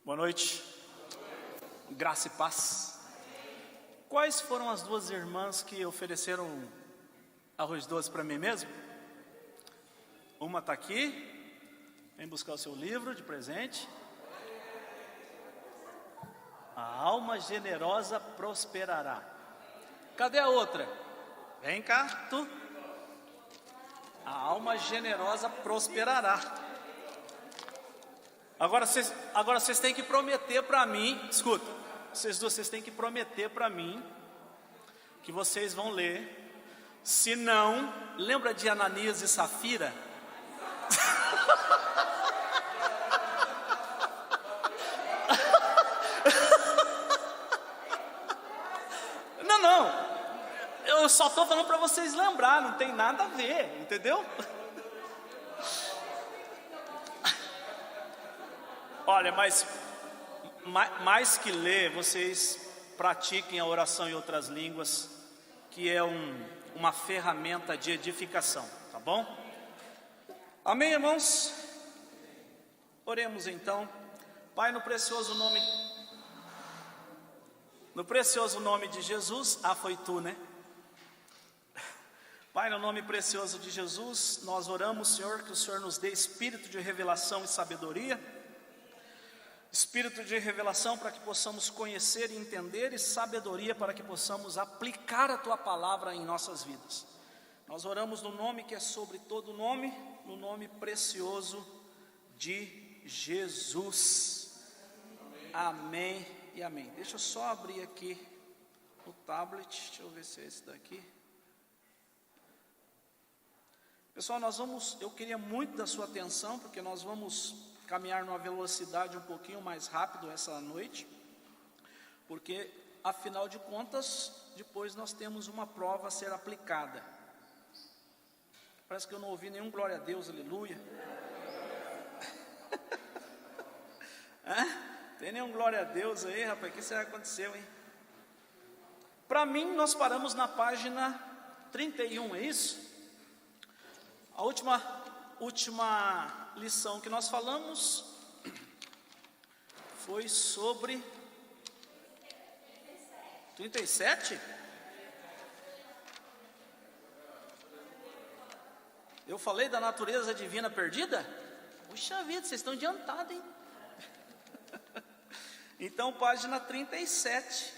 Boa noite, graça e paz. Quais foram as duas irmãs que ofereceram arroz doce para mim mesmo? Uma está aqui, vem buscar o seu livro de presente. A alma generosa prosperará. Cadê a outra? Vem cá, tu. A alma generosa prosperará. Agora vocês têm que prometer para mim, escuta, vocês têm que prometer para mim que vocês vão ler. Se não, lembra de Ananias e Safira? Não, eu só estou falando para vocês lembrar, não tem nada a ver, entendeu? Olha, mas mais que ler, vocês pratiquem a oração em outras línguas, que é uma ferramenta de edificação, tá bom? Amém, irmãos? Oremos então. Pai, no precioso nome de Jesus, foi tu, né? Pai, no nome precioso de Jesus, nós oramos, Senhor, que o Senhor nos dê espírito de revelação e sabedoria, espírito de revelação para que possamos conhecer e entender, e sabedoria para que possamos aplicar a Tua palavra em nossas vidas. Nós oramos no nome que é sobre todo nome, no nome precioso de Jesus. Amém e amém. Deixa eu só abrir aqui o tablet, deixa eu ver se é esse daqui. Pessoal, eu queria muito da sua atenção, porque nós vamos caminhar numa velocidade um pouquinho mais rápido essa noite, porque afinal de contas, depois nós temos uma prova a ser aplicada. Parece que eu não ouvi nenhum glória a Deus, aleluia. Tem nenhum glória a Deus aí, rapaz? O que será que aconteceu, hein? Para mim, nós paramos na página 31, é isso? A última lição que nós falamos foi sobre 37? Eu falei da natureza divina perdida? Puxa vida, vocês estão adiantados, hein? Então, página 37.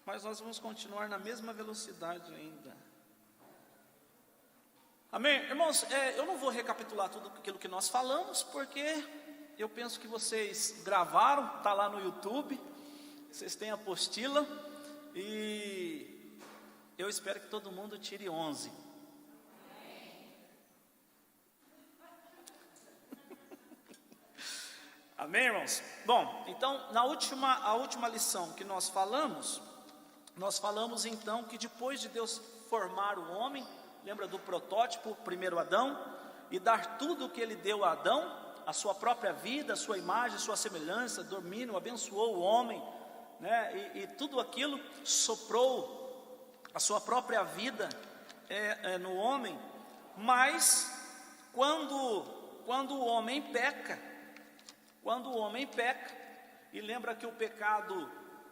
Mas nós vamos continuar na mesma velocidade ainda. Amém? Irmãos, eu não vou recapitular tudo aquilo que nós falamos, porque eu penso que vocês gravaram, está lá no YouTube, vocês têm a apostila, e eu espero que todo mundo tire 11. Amém, irmãos? Bom, então, a última lição que nós falamos então que depois de Deus formar o homem, lembra do protótipo, primeiro Adão, e dar tudo o que ele deu a Adão, a sua própria vida, a sua imagem, a sua semelhança, domínio, abençoou o homem, né? E tudo aquilo soprou a sua própria vida no homem. Mas quando o homem peca, e lembra que o pecado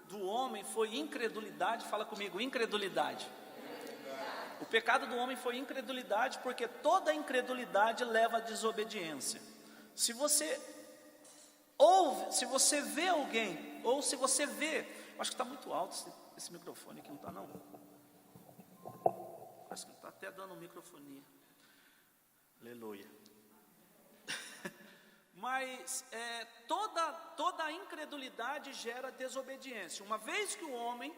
do homem foi incredulidade, fala comigo, incredulidade. O pecado do homem foi incredulidade, porque toda incredulidade leva à desobediência. Se você vê alguém, ou se você vê, acho que está muito alto esse microfone aqui, não está não? Parece que está até dando microfonia. Aleluia. Mas toda incredulidade gera desobediência. Uma vez que o homem,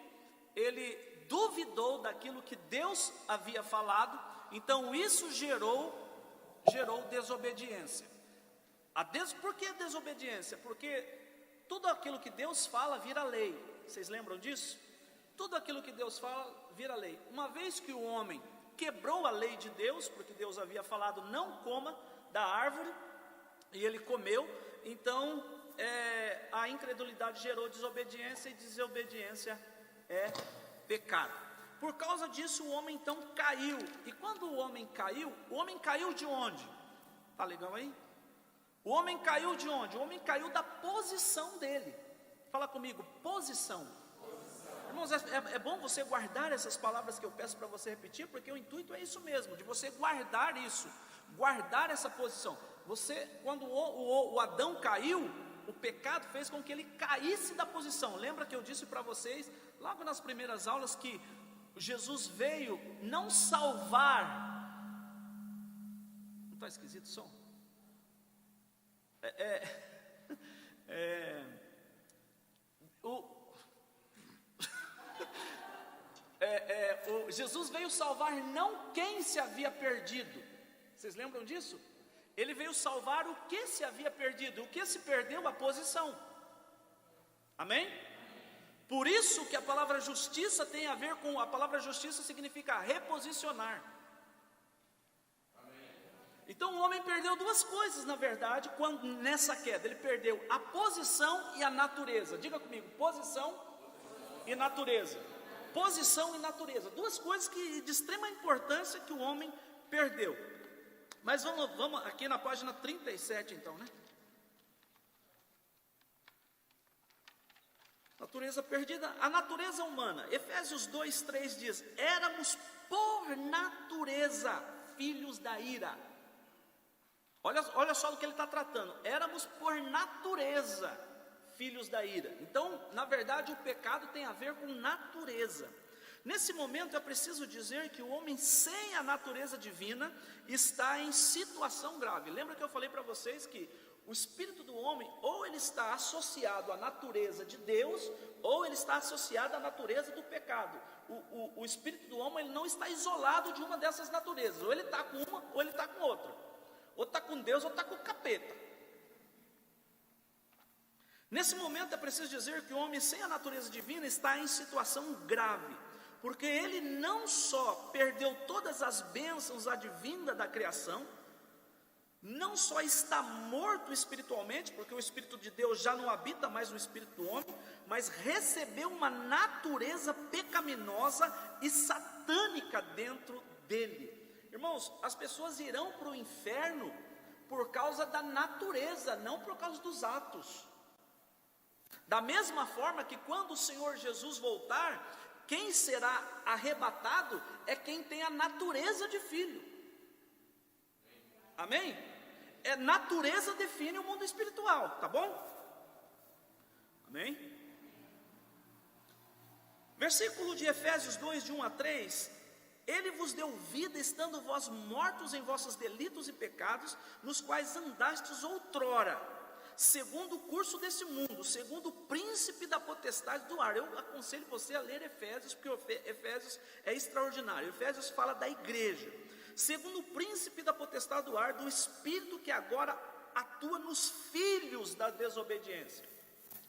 ele duvidou daquilo que Deus havia falado, então isso gerou desobediência. Por que desobediência? Porque tudo aquilo que Deus fala vira lei. Vocês lembram disso? Tudo aquilo que Deus fala vira lei. Uma vez que o homem quebrou a lei de Deus, porque Deus havia falado não coma da árvore, e ele comeu, então a incredulidade gerou desobediência, e desobediência é pecado. Por causa disso o homem então caiu. E quando o homem caiu de onde? Tá legal aí? O homem caiu de onde? O homem caiu da posição dele. Fala comigo, posição. Irmãos, é bom você guardar essas palavras que eu peço para você repetir, porque o intuito é isso mesmo, de você guardar isso, guardar essa posição. Quando o Adão caiu, o pecado fez com que ele caísse da posição. Lembra que eu disse para vocês, logo nas primeiras aulas, que Jesus veio não salvar. Não está esquisito o som? Jesus veio salvar não quem se havia perdido. Vocês lembram disso? Ele veio salvar o que se havia perdido. O que se perdeu? A posição. Amém? Por isso que a palavra justiça tem a ver com... A palavra justiça significa reposicionar. Então o homem perdeu duas coisas, na verdade, nessa queda. Ele perdeu a posição e a natureza. Diga comigo, posição e natureza. Posição e natureza, duas coisas de extrema importância que o homem perdeu. Mas vamos aqui na página 37 então, né? Natureza perdida, a natureza humana. Efésios 2:3 diz: éramos por natureza filhos da ira. Olha só do que ele está tratando. Éramos por natureza filhos da ira. Então, na verdade, o pecado tem a ver com natureza. Nesse momento é preciso dizer que o homem sem a natureza divina está em situação grave. Lembra que eu falei para vocês que o espírito do homem, ou ele está associado à natureza de Deus, ou ele está associado à natureza do pecado. O espírito do homem, ele não está isolado de uma dessas naturezas. Ou ele está com uma, ou ele está com outra. Ou está com Deus, ou está com o capeta. Nesse momento é preciso dizer que o homem sem a natureza divina está em situação grave, porque ele não só perdeu todas as bênçãos advindas da criação, não só está morto espiritualmente, porque o Espírito de Deus já não habita mais no espírito do homem, mas recebeu uma natureza pecaminosa e satânica dentro dele. Irmãos, as pessoas irão para o inferno por causa da natureza, não por causa dos atos. Da mesma forma que quando o Senhor Jesus voltar, quem será arrebatado é quem tem a natureza de filho. Amém? Natureza define o mundo espiritual, tá bom? Amém? Versículo de Efésios 2, de 1 a 3: ele vos deu vida, estando vós mortos em vossos delitos e pecados, nos quais andastes outrora, segundo o curso desse mundo, segundo o príncipe da potestade do ar. Eu aconselho você a ler Efésios, porque Efésios é extraordinário. Efésios fala da igreja. Segundo o príncipe da potestade do ar, do espírito que agora atua nos filhos da desobediência.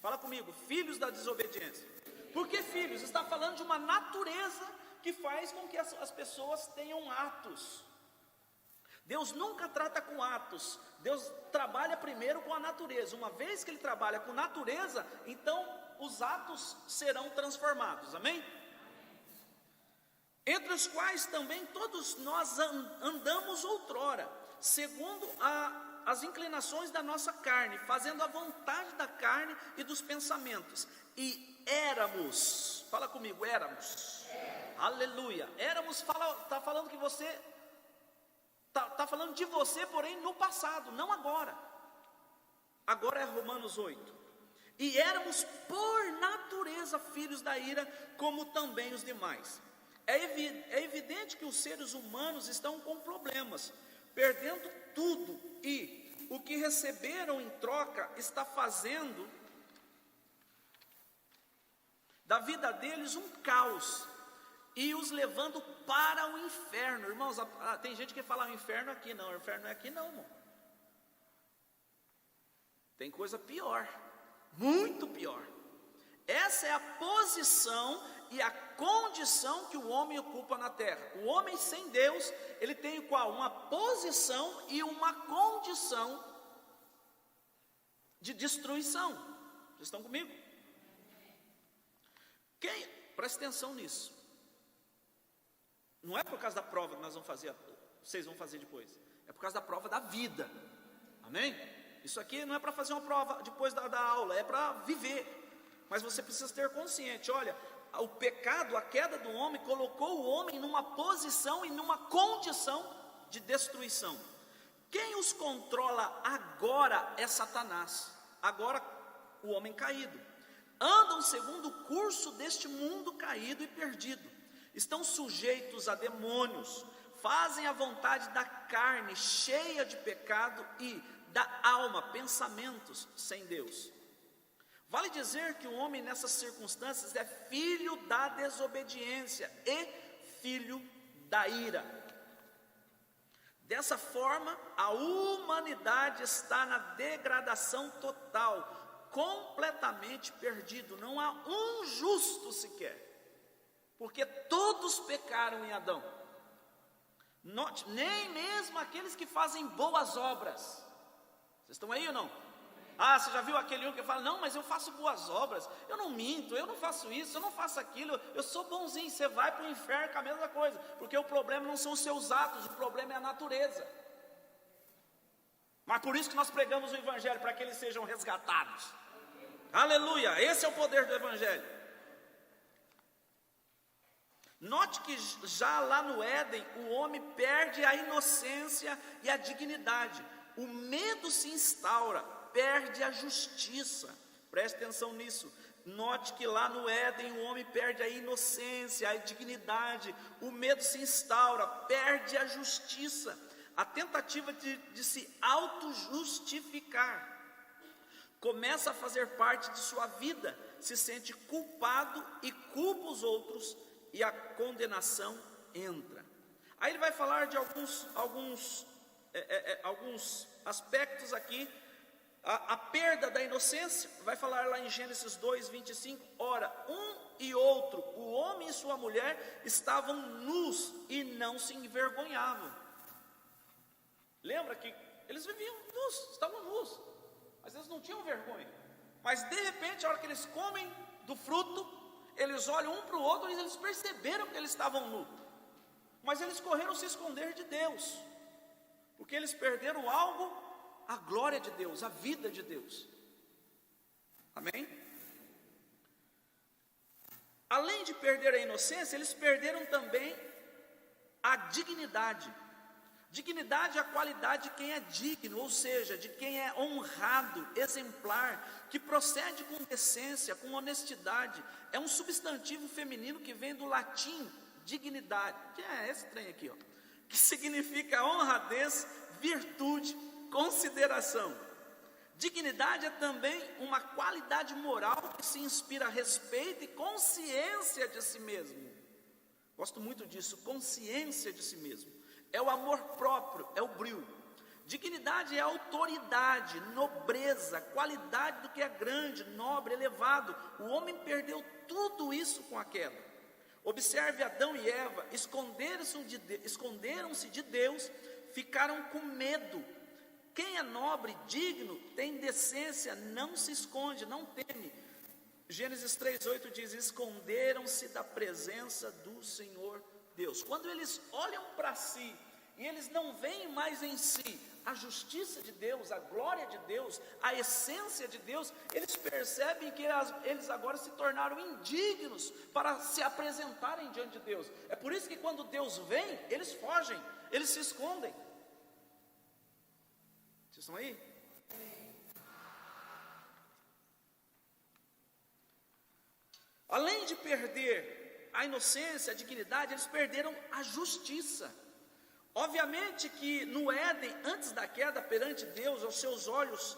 Fala comigo, filhos da desobediência. Por que filhos? Está falando de uma natureza que faz com que as pessoas tenham atos. Deus nunca trata com atos. Deus trabalha primeiro com a natureza. Uma vez que Ele trabalha com natureza, então os atos serão transformados. Amém? Entre os quais também todos nós andamos outrora, segundo as inclinações da nossa carne, fazendo a vontade da carne e dos pensamentos. E éramos, fala comigo, éramos. Aleluia. Éramos, está falando que você... Está falando de você, porém no passado, não agora. Agora é Romanos 8. E éramos por natureza filhos da ira, como também os demais. É evidente que os seres humanos estão com problemas, perdendo tudo, e o que receberam em troca está fazendo da vida deles um caos, e os levando para o inferno. Irmãos, tem gente que fala o inferno aqui. Não, o inferno não é aqui não, irmão. Tem coisa pior, muito pior. Essa é a posição e a condição que o homem ocupa na terra. O homem sem Deus, ele tem qual? Uma posição e uma condição de destruição. Vocês estão comigo? Presta atenção nisso. Não é por causa da prova que vocês vão fazer depois. É por causa da prova da vida. Amém? Isso aqui não é para fazer uma prova depois da aula, é para viver. Mas você precisa ter consciente, olha, o pecado, a queda do homem, colocou o homem numa posição e numa condição de destruição. Quem os controla agora é Satanás. Agora o homem caído. Andam segundo o curso deste mundo caído e perdido. Estão sujeitos a demônios. Fazem a vontade da carne, cheia de pecado, e da alma, pensamentos sem Deus. Vale dizer que o homem nessas circunstâncias é filho da desobediência e filho da ira. Dessa forma, a humanidade está na degradação total, completamente perdido. Não há um justo sequer, porque todos pecaram em Adão. Note, nem mesmo aqueles que fazem boas obras. Vocês estão aí ou não? Ah, você já viu aquele um que fala, não, mas eu faço boas obras, eu não minto, eu não faço isso, eu não faço aquilo, eu sou bonzinho. Você vai para o inferno com a mesma coisa, porque o problema não são os seus atos, o problema é a natureza. Mas por isso que nós pregamos o Evangelho, para que eles sejam resgatados. Aleluia, esse é o poder do Evangelho. Note que já lá no Éden, o homem perde a inocência e a dignidade. O medo se instaura, perde a justiça. Preste atenção nisso. Note que lá no Éden o homem perde a inocência, a dignidade. O medo se instaura, perde a justiça. A tentativa de se auto-justificar começa a fazer parte de sua vida. Se sente culpado e culpa os outros, e a condenação entra. Aí ele vai falar de alguns aspectos aqui. A perda da inocência, vai falar lá em Gênesis 2, 25. Ora, um e outro, o homem e sua mulher, estavam nus e não se envergonhavam. Lembra que eles viviam nus, estavam nus, mas eles não tinham vergonha. Mas de repente, a hora que eles comem do fruto, eles olham um para o outro e eles perceberam que eles estavam nus. Mas eles correram se esconder de Deus, porque eles perderam algo, a glória de Deus, a vida de Deus. Amém? Além de perder a inocência, eles perderam também a dignidade. Dignidade é a qualidade de quem é digno, ou seja, de quem é honrado, exemplar, que procede com decência, com honestidade. É um substantivo feminino que vem do latim, dignidade. É esse trem aqui, ó, que significa honradez, virtude, consideração. Dignidade é também uma qualidade moral que se inspira respeito e consciência de si mesmo. Gosto muito disso, consciência de si mesmo. É o amor próprio, é o brio. Dignidade é autoridade, nobreza, qualidade do que é grande, nobre, elevado. O homem perdeu tudo isso com a queda. Observe Adão e Eva, esconderam-se de Deus, ficaram com medo. Quem é nobre, digno, tem decência, não se esconde, não teme. Gênesis 3:8 diz, esconderam-se da presença do Senhor Deus. Quando eles olham para si, e eles não veem mais em si a justiça de Deus, a glória de Deus, a essência de Deus, eles percebem que eles agora se tornaram indignos para se apresentarem diante de Deus. É por isso que quando Deus vem, eles fogem, eles se escondem. Vocês estão aí? Além de perder a inocência, a dignidade, eles perderam a justiça. Obviamente que no Éden, antes da queda perante Deus, aos seus olhos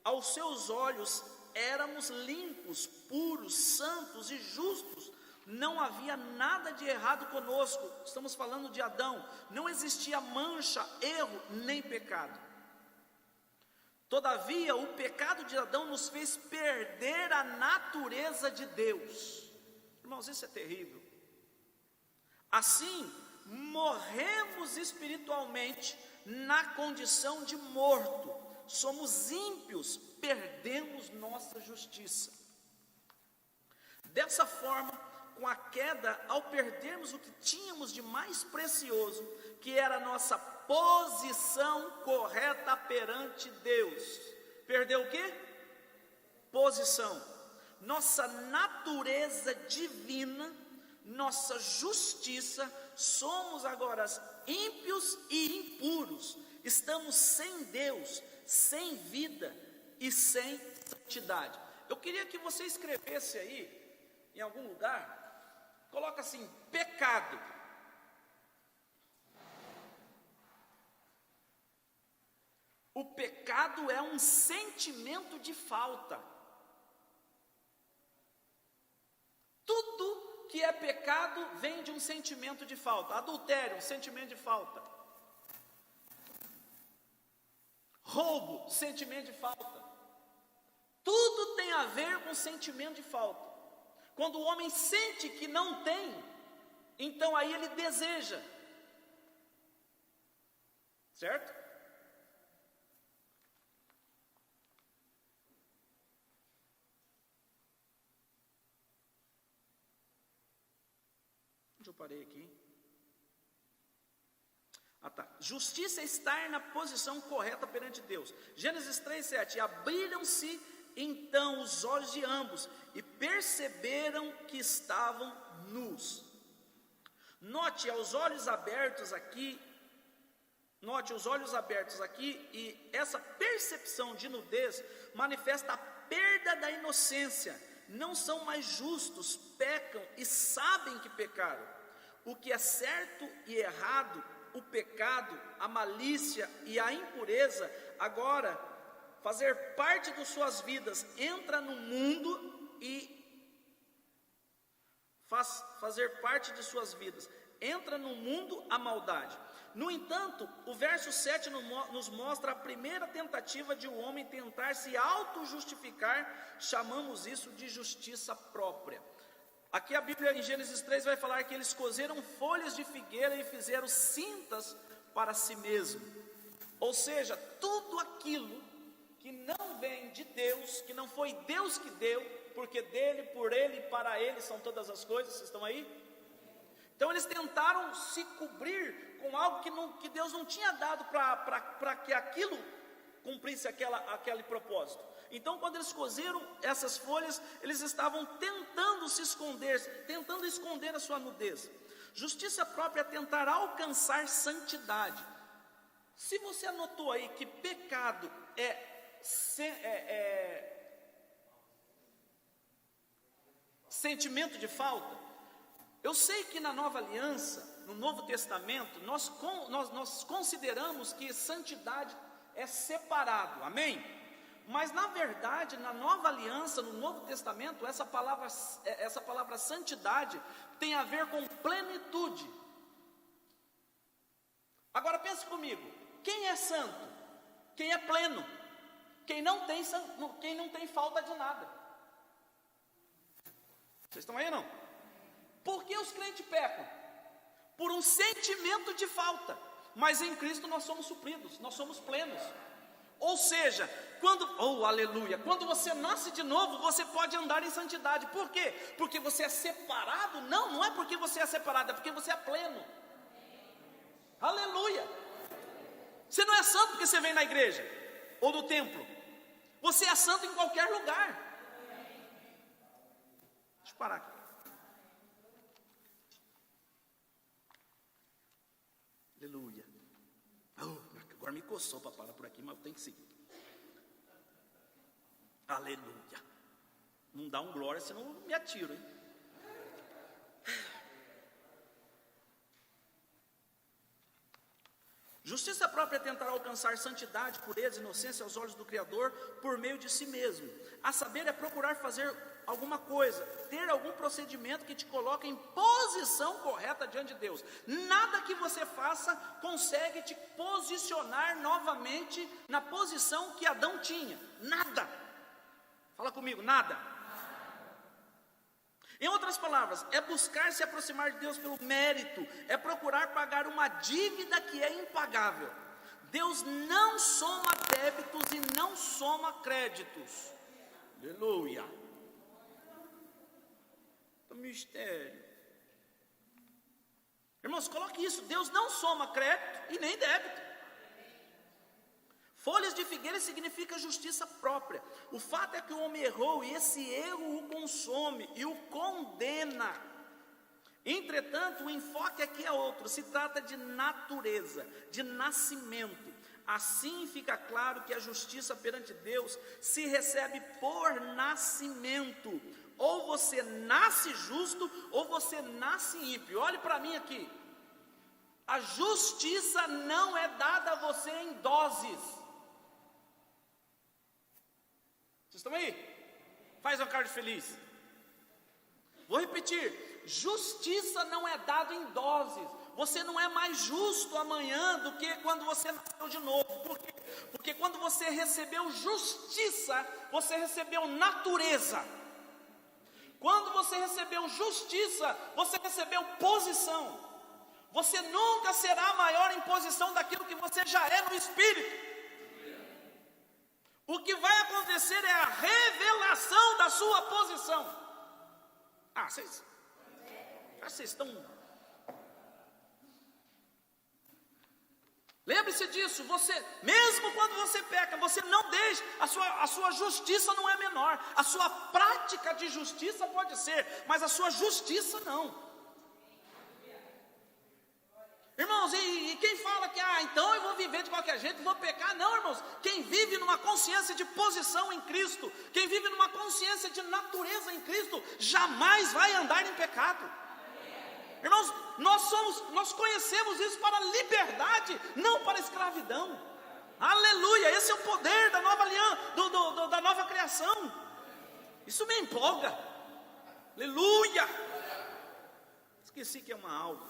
aos seus olhos éramos limpos, puros, santos e justos. Não havia nada de errado conosco. Estamos falando de Adão. Não existia mancha, erro, nem pecado. Todavia, o pecado de Adão nos fez perder a natureza de Deus. Irmãos, isso é terrível. Assim, morremos espiritualmente na condição de morto. Somos ímpios, perdemos nossa justiça. Dessa forma, com a queda, ao perdermos o que tínhamos de mais precioso, que era a nossa posição correta perante Deus. Perdeu o quê? Posição. Nossa natureza divina, nossa justiça, somos agora ímpios e impuros. Estamos sem Deus, sem vida e sem santidade. Eu queria que você escrevesse aí, em algum lugar, coloca assim, pecado. O pecado é um sentimento de falta. Tudo que é pecado vem de um sentimento de falta. Adultério, um sentimento de falta. Roubo, sentimento de falta. Tudo tem a ver com sentimento de falta. Quando o homem sente que não tem, então aí ele deseja. Certo? Onde eu parei aqui? Tá. Justiça é estar na posição correta perante Deus. Gênesis 3:7. Abriram-se então os olhos de ambos e perceberam que estavam nus. Note os olhos abertos aqui. Note os olhos abertos aqui, e essa percepção de nudez manifesta a perda da inocência. Não são mais justos, pecam e sabem que pecaram. O que é certo e errado, o pecado, a malícia e a impureza, agora fazer parte de suas vidas, entra no mundo e faz fazer parte de suas vidas, entra no mundo a maldade. No entanto, o verso 7 nos mostra a primeira tentativa de um homem tentar se auto-justificar. Chamamos isso de justiça própria. Aqui a Bíblia em Gênesis 3 vai falar que eles cozeram folhas de figueira e fizeram cintas para si mesmo. Ou seja, tudo aquilo que não vem de Deus, que não foi Deus que deu, porque dele, por ele e para ele são todas as coisas. Vocês estão aí? Então eles tentaram se cobrir com algo que Deus não tinha dado para que aquilo cumprisse aquele propósito. Então quando eles cozeram essas folhas, eles estavam tentando se esconder, tentando esconder a sua nudez. Justiça própria é tentar alcançar santidade. Se você anotou aí que pecado sentimento de falta, eu sei que na Nova Aliança, no Novo Testamento, nós consideramos que santidade é separado, amém? Mas na verdade, na Nova Aliança, no Novo Testamento, essa palavra santidade tem a ver com plenitude. Agora pense comigo, quem é santo? Quem é pleno? Quem não tem falta de nada. Vocês estão aí ou não? Por que os crentes pecam? Por um sentimento de falta. Mas em Cristo nós somos supridos, nós somos plenos. Ou seja, aleluia, quando você nasce de novo, você pode andar em santidade. Por quê? Porque você é separado? Não é porque você é separado, é porque você é pleno. Aleluia. Você não é santo porque você vem na igreja ou no templo. Você é santo em qualquer lugar. Deixa eu parar aqui. Aleluia. Agora me coçou para parar por aqui, mas eu tenho que seguir. Aleluia. Não dá um glória, senão eu me atiro, hein? Justiça própria é tentar alcançar santidade, pureza, inocência aos olhos do Criador por meio de si mesmo. A saber, é procurar fazer alguma coisa, ter algum procedimento que te coloque em posição correta diante de Deus. Nada que você faça consegue te posicionar novamente na posição que Adão tinha. Nada. Fala comigo, nada. Em outras palavras, é buscar se aproximar de Deus pelo mérito, é procurar pagar uma dívida que é impagável. Deus não soma débitos e não soma créditos. Aleluia. O mistério. Irmãos, coloque isso: Deus não soma crédito e nem débito. Folhas de figueira significa justiça própria. O fato é que o homem errou e esse erro o consome e o condena. Entretanto, o enfoque aqui é outro, se trata de natureza, de nascimento. Assim fica claro que a justiça perante Deus se recebe por nascimento. Ou você nasce justo, ou você nasce ímpio. Olhe para mim aqui. A justiça não é dada a você em doses. Vocês estão aí? Faz uma cara de feliz. Vou repetir. Justiça não é dada em doses. Você não é mais justo amanhã do que quando você nasceu de novo. Por quê? Porque quando você recebeu justiça, você recebeu natureza. Quando você recebeu justiça, você recebeu posição. Você nunca será maior em posição daquilo que você já é no Espírito. O que vai acontecer é a revelação da sua posição. Vocês estão... Lembre-se disso, mesmo quando você peca, você não deixa, a sua justiça não é menor, a sua prática de justiça pode ser, mas a sua justiça não. Irmãos, e quem fala que, então eu vou viver de qualquer jeito, vou pecar? Não, irmãos, quem vive numa consciência de posição em Cristo, quem vive numa consciência de natureza em Cristo, jamais vai andar em pecado. Irmãos, nós conhecemos isso para liberdade, não para escravidão. Aleluia, esse é o poder da nova aliança, da nova criação. Isso me empolga. Aleluia. Esqueci que é uma aula.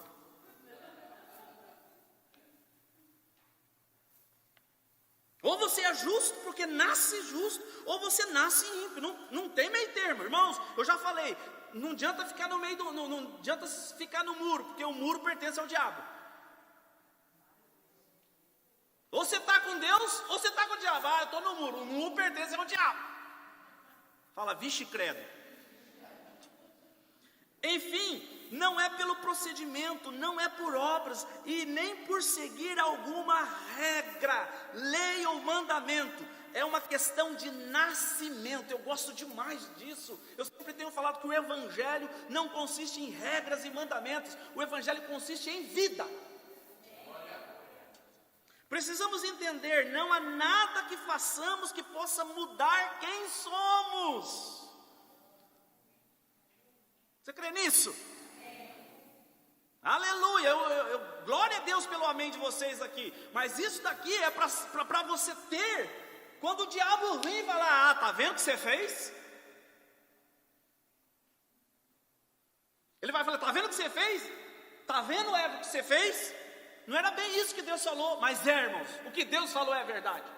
Ou você é justo porque nasce justo, ou você nasce ímpio. Não tem meio termo, irmãos. Eu já falei, não adianta ficar no meio não adianta ficar no muro, porque o muro pertence ao diabo. Ou você está com Deus, ou você está com o diabo. Eu estou no muro, o muro pertence ao diabo. Fala, vixe credo. Enfim, não é pelo procedimento, não é por obras e nem por seguir alguma regra, lei ou mandamento. É uma questão de nascimento. Eu gosto demais disso. Eu sempre tenho falado que o Evangelho não consiste em regras e mandamentos. O Evangelho consiste em vida. Precisamos entender, não há nada que façamos que possa mudar quem somos. Você crê nisso? Aleluia, glória a Deus pelo amém de vocês aqui. Mas isso daqui é para você ter. Quando o diabo vem e fala, tá vendo o que você fez? Ele vai falar, tá vendo o que você fez? Tá vendo, Eva, o que você fez? Não era bem isso que Deus falou, mas irmãos, o que Deus falou é verdade.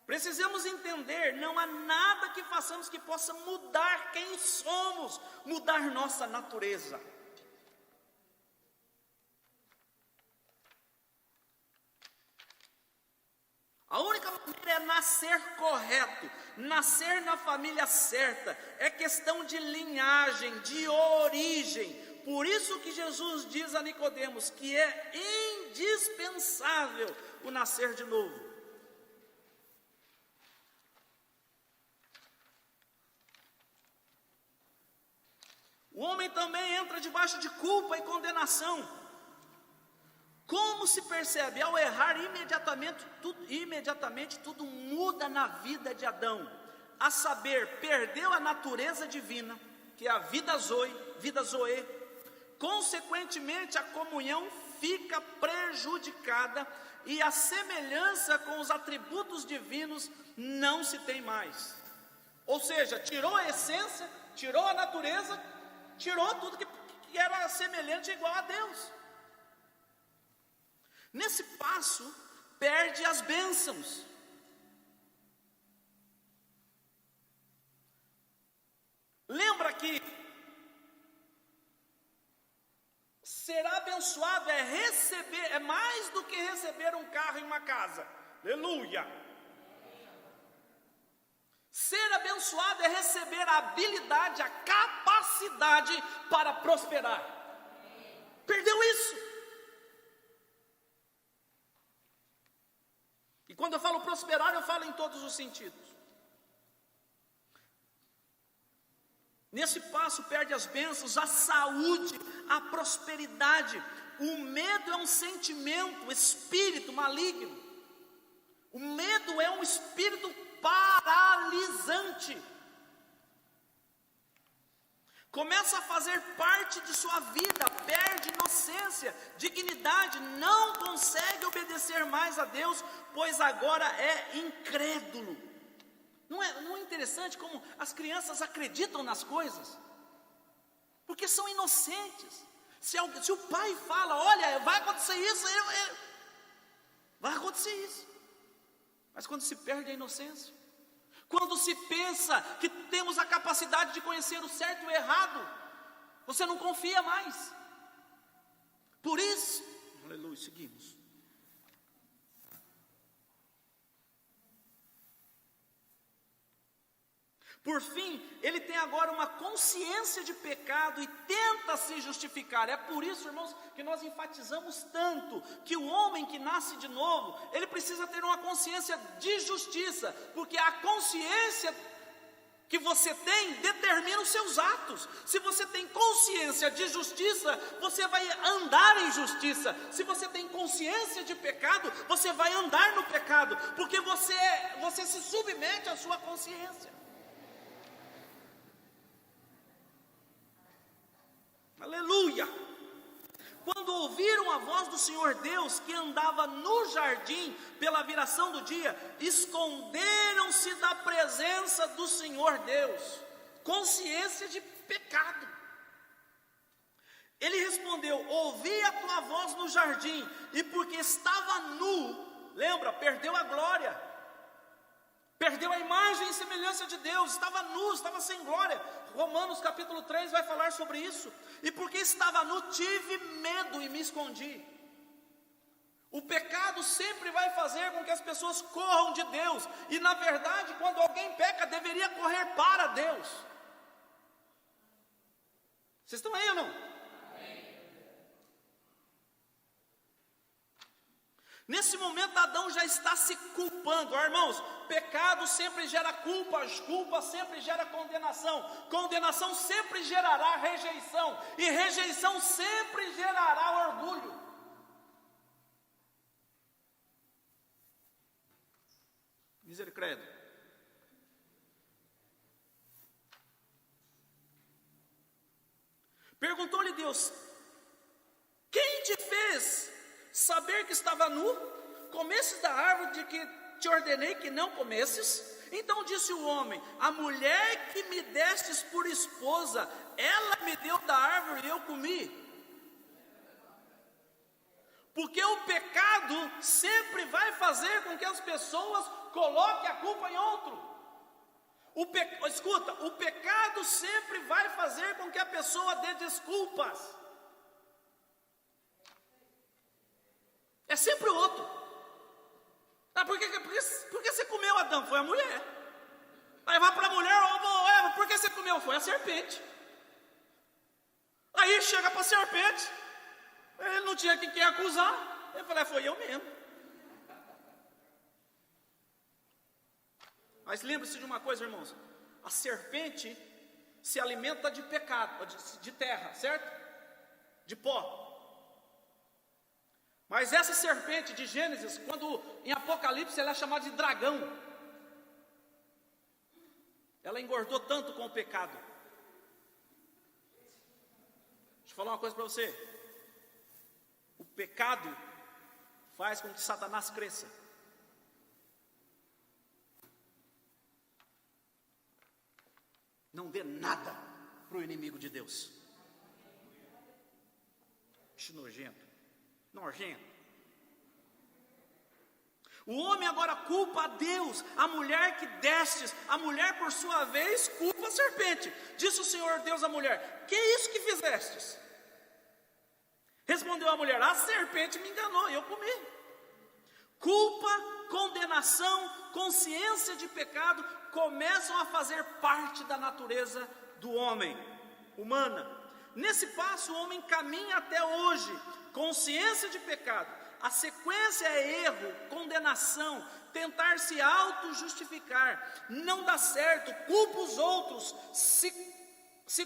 Precisamos entender, não há nada que façamos que possa mudar quem somos, mudar nossa natureza. A única maneira é nascer correto, nascer na família certa, é questão de linhagem, de origem. Por isso que Jesus diz a Nicodemos que é indispensável o nascer de novo. O homem também entra debaixo de culpa e condenação. Como se percebe? Ao errar, imediatamente tudo muda na vida de Adão. A saber, perdeu a natureza divina, que é a vida zoe. Consequentemente, a comunhão fica prejudicada e a semelhança com os atributos divinos não se tem mais. Ou seja, tirou a essência, tirou a natureza, tirou tudo que era semelhante e igual a Deus. Nesse passo, perde as bênçãos. Lembra que ser abençoado é receber, é mais do que receber um carro e uma casa. Aleluia! Ser abençoado é receber a habilidade, a capacidade para prosperar. Perdeu isso. E quando eu falo prosperar, eu falo em todos os sentidos. Nesse passo perde as bênçãos, a saúde, a prosperidade. O medo é um sentimento, espírito maligno. O medo é um espírito paralisante. Começa a fazer parte de sua vida, perde inocência, dignidade, não consegue obedecer mais a Deus, pois agora é incrédulo. Não é interessante como as crianças acreditam nas coisas? Porque são inocentes. Se o pai fala, olha, vai acontecer isso, vai acontecer isso. Mas quando se perde a inocência, quando se pensa que temos a capacidade de conhecer o certo e o errado, você não confia mais. Por isso, aleluia, seguimos. Por fim, ele tem agora uma consciência de pecado e tenta se justificar. É por isso, irmãos, que nós enfatizamos tanto que o homem que nasce de novo, ele precisa ter uma consciência de justiça, porque a consciência que você tem determina os seus atos. Se você tem consciência de justiça, você vai andar em justiça. Se você tem consciência de pecado, você vai andar no pecado, porque você se submete à sua consciência. Aleluia! Quando ouviram a voz do Senhor Deus, que andava no jardim pela viração do dia, esconderam-se da presença do Senhor Deus. Consciência de pecado. Ele respondeu: ouvi a tua voz no jardim, e porque estava nu, lembra, perdeu a glória, perdeu a imagem e semelhança de Deus, estava nu, estava sem glória. Romanos capítulo 3 vai falar sobre isso. E porque estava nu, tive medo e me escondi. O pecado sempre vai fazer com que as pessoas corram de Deus. E na verdade, quando alguém peca, deveria correr para Deus. Vocês estão aí ou não? Nesse momento Adão já está se culpando. Irmãos, pecado sempre gera culpa, culpa sempre gera condenação, condenação sempre gerará rejeição, e rejeição sempre gerará orgulho. Misericórdia. Perguntou-lhe Deus: quem te fez saber que estava nu? Comesses da árvore de que te ordenei que não comesses? Então disse o homem: a mulher que me destes por esposa, ela me deu da árvore e eu comi. Porque o pecado sempre vai fazer com que as pessoas coloquem a culpa em outro. Escuta, o pecado sempre vai fazer com que a pessoa dê desculpas. É sempre o outro. Por que você comeu, Adão? Foi a mulher. Aí vai para a mulher: Eva, por que você comeu? Foi a serpente. Aí chega para a serpente, ele não tinha quem acusar. Ele falou: foi eu mesmo. Mas lembre-se de uma coisa, irmãos: a serpente se alimenta de pecado, de terra, certo? De pó. Mas essa serpente de Gênesis, quando em Apocalipse ela é chamada de dragão, ela engordou tanto com o pecado. Deixa eu falar uma coisa para você: o pecado faz com que Satanás cresça. Não dê nada para o inimigo de Deus. Bicho nojento. O homem agora culpa a Deus, a mulher que destes, a mulher por sua vez culpa a serpente. Disse o Senhor Deus à mulher: que é isso que fizestes? Respondeu a mulher: a serpente me enganou e eu comi. Culpa, condenação, consciência de pecado começam a fazer parte da natureza do homem, humana. Nesse passo o homem caminha até hoje, consciência de pecado. A sequência é erro, condenação, tentar se auto-justificar, não dá certo, culpa os outros, se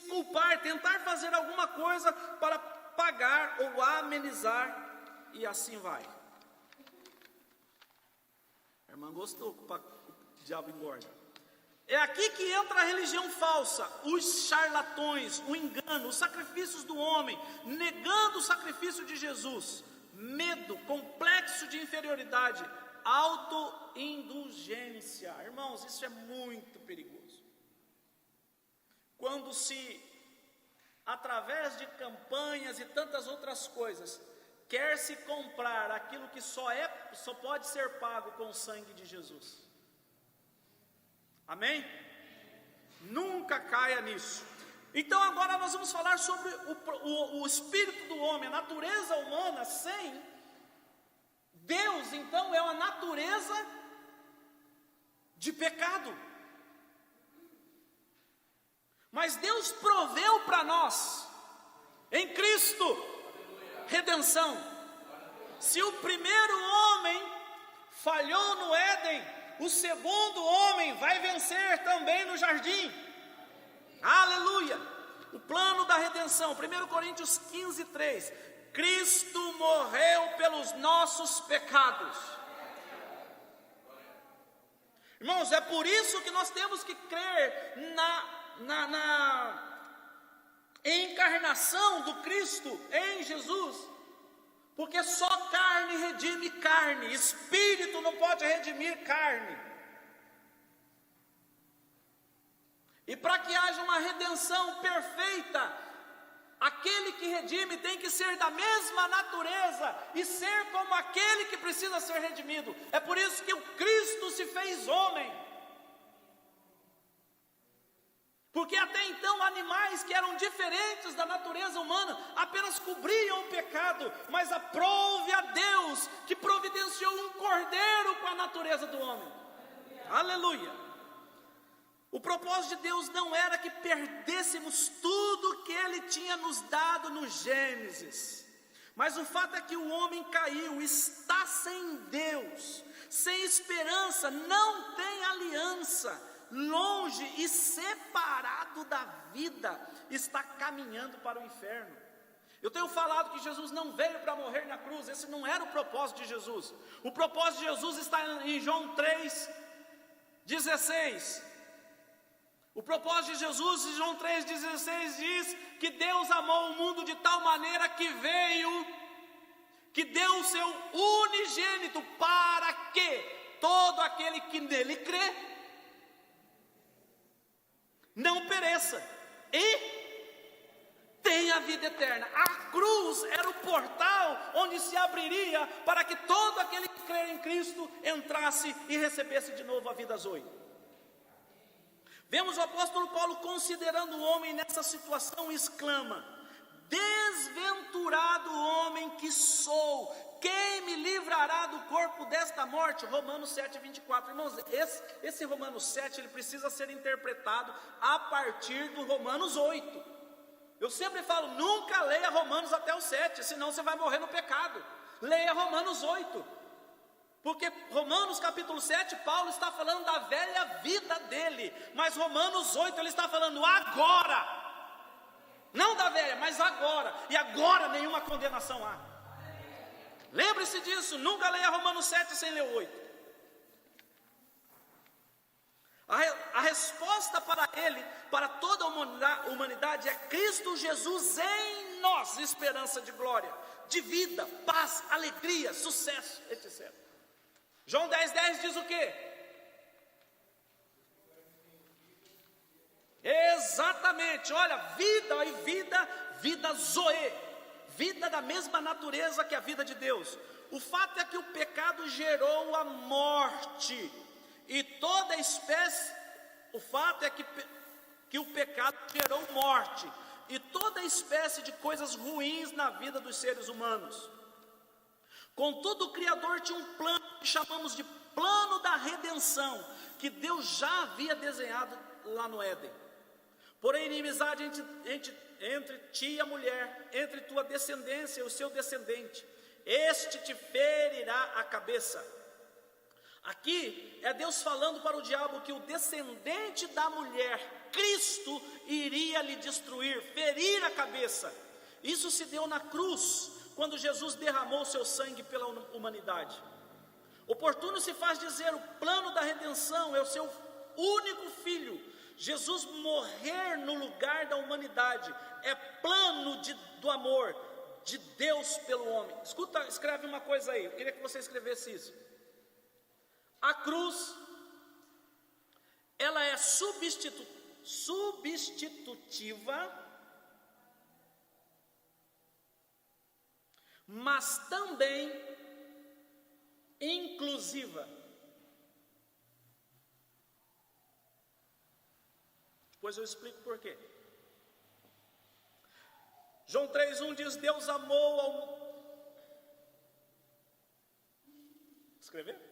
culpar, tentar fazer alguma coisa para pagar ou amenizar, e assim vai. A irmã gostou, o diabo engorda. É aqui que entra a religião falsa, os charlatões, o engano, os sacrifícios do homem, negando o sacrifício de Jesus, medo, complexo de inferioridade, autoindulgência. Irmãos, isso é muito perigoso. Quando se, através de campanhas e tantas outras coisas, quer se comprar aquilo que só pode ser pago com o sangue de Jesus. Amém? Nunca caia nisso. Então agora nós vamos falar sobre o espírito do homem, a natureza humana sem Deus. Então é uma natureza de pecado. Mas Deus proveu para nós, em Cristo, redenção. Se o primeiro homem falhou no Éden, o segundo homem vai vencer também no jardim. Aleluia! O plano da redenção, 1 Coríntios 15:3. Cristo morreu pelos nossos pecados. Irmãos, é por isso que nós temos que crer na encarnação do Cristo em Jesus, porque só carne redime carne, espírito não pode redimir carne. E para que haja uma redenção perfeita, aquele que redime tem que ser da mesma natureza e ser como aquele que precisa ser redimido. É por isso que o Cristo se fez homem. Porque até então animais que eram diferentes da natureza humana apenas cobriam o pecado, mas aprove a Deus que providenciou um cordeiro com a natureza do homem. Aleluia! O propósito de Deus não era que perdêssemos tudo que Ele tinha nos dado no Gênesis, mas o fato é que o homem caiu, está sem Deus, sem esperança, não tem aliança, longe e separado da vida, está caminhando para o inferno. Eu tenho falado que Jesus não veio para morrer na cruz, esse não era o propósito de Jesus. O propósito de Jesus está em João 3,16. O propósito de Jesus em João 3,16 diz que Deus amou o mundo de tal maneira que deu o seu unigênito para que todo aquele que nele crê não pereça e tenha a vida eterna. A cruz era o portal onde se abriria para que todo aquele que crer em Cristo entrasse e recebesse de novo a vida zoe. Vemos o apóstolo Paulo considerando o homem nessa situação e exclama: desventurado homem que sou, quem me livrará do corpo desta morte? Romanos 7,24. Irmãos, esse Romanos 7, ele precisa ser interpretado a partir do Romanos 8. Eu sempre falo, nunca leia Romanos até o 7, senão você vai morrer no pecado. Leia Romanos 8. Porque Romanos capítulo 7, Paulo está falando da velha vida dele, mas Romanos 8 ele está falando agora, não da velha, mas agora, e agora nenhuma condenação há. Lembre-se disso, nunca leia Romanos 7 sem ler o 8. A resposta para ele, para toda a humanidade é Cristo Jesus em nós, esperança de glória, de vida, paz, alegria, sucesso, etc. João 10,10 diz o quê? Exatamente, olha, vida zoe, vida da mesma natureza que a vida de Deus. O fato é que o pecado gerou a morte, e toda espécie, o fato é que o pecado gerou morte, e toda espécie de coisas ruins na vida dos seres humanos. Contudo, o Criador tinha um plano que chamamos de plano da redenção, que Deus já havia desenhado lá no Éden. Porém, a inimizade entre ti e a mulher, entre tua descendência e o seu descendente, este te ferirá a cabeça. Aqui é Deus falando para o diabo que o descendente da mulher, Cristo, iria lhe destruir, ferir a cabeça. Isso se deu na cruz, quando Jesus derramou seu sangue pela humanidade. Oportuno se faz dizer, o plano da redenção é o seu único filho, Jesus morrer no lugar da humanidade, é plano do amor de Deus pelo homem. Escuta, escreve uma coisa aí, eu queria que você escrevesse isso. A cruz, ela é substitutiva, mas também inclusiva. Depois eu explico por quê. João 3,1 diz, Deus amou ao... Escrever?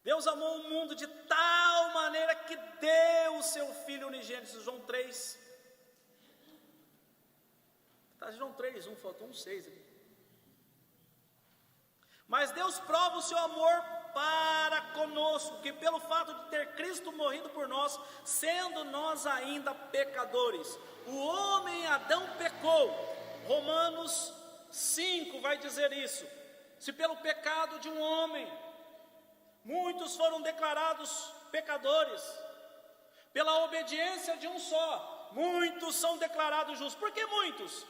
Deus amou o mundo de tal maneira que deu o seu Filho unigênito. João 3. Está João 3,1, faltou um 6 aqui. Mas Deus prova o seu amor para conosco, que pelo fato de ter Cristo morrido por nós, sendo nós ainda pecadores, o homem Adão pecou. Romanos 5 vai dizer isso. Se pelo pecado de um homem muitos foram declarados pecadores, pela obediência de um só, muitos são declarados justos. Por que muitos?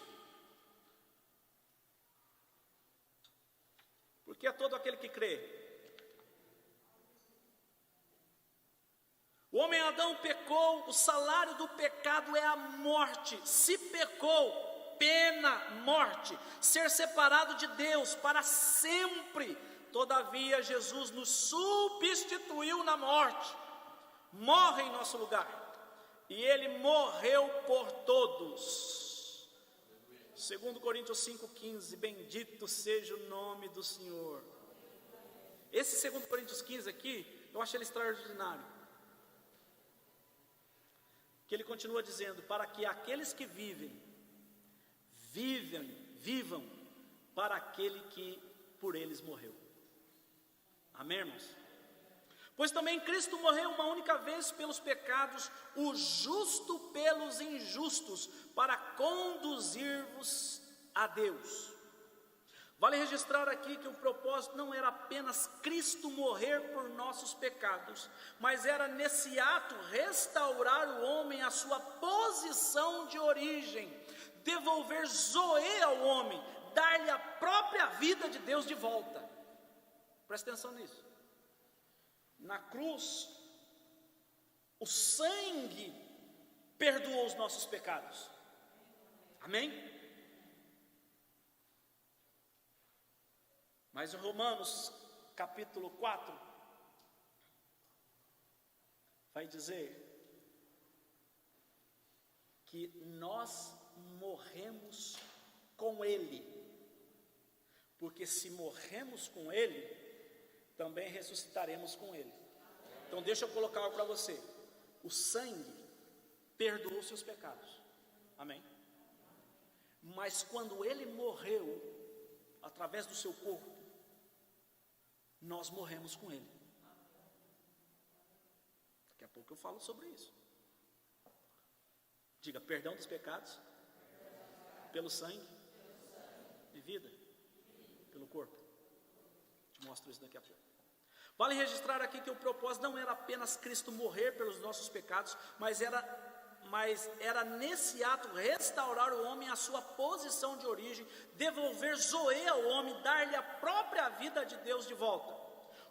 Porque é todo aquele que crê. O homem Adão pecou, o salário do pecado é a morte. Se pecou, pena, morte, ser separado de Deus para sempre. Todavia Jesus nos substituiu na morte, morre em nosso lugar, e Ele morreu por todos. 2 Coríntios 5,15, bendito seja o nome do Senhor. Esse 2 Coríntios 15 aqui, eu acho ele extraordinário, que ele continua dizendo, para que aqueles que vivam para aquele que por eles morreu. Amém, irmãos? Pois também Cristo morreu uma única vez pelos pecados, o justo pelos injustos, para conduzir-vos a Deus. Vale registrar aqui que o propósito não era apenas Cristo morrer por nossos pecados, mas era nesse ato restaurar o homem à sua posição de origem, devolver Zoe ao homem, dar-lhe a própria vida de Deus de volta. Presta atenção nisso. Na cruz, o sangue perdoou os nossos pecados. Amém? Mas em Romanos capítulo 4 vai dizer que nós morremos com Ele, porque se morremos com Ele, também ressuscitaremos com Ele. Então deixa eu colocar algo para você. O sangue perdoou seus pecados. Amém? Mas quando Ele morreu, através do seu corpo, nós morremos com Ele. Daqui a pouco eu falo sobre isso. Diga, perdão dos pecados, pelo sangue e vida, pelo corpo. Te mostro isso daqui a pouco. Vale registrar aqui que o propósito não era apenas Cristo morrer pelos nossos pecados, mas era nesse ato restaurar o homem à sua posição de origem, devolver Zoe ao homem, dar-lhe a própria vida de Deus de volta.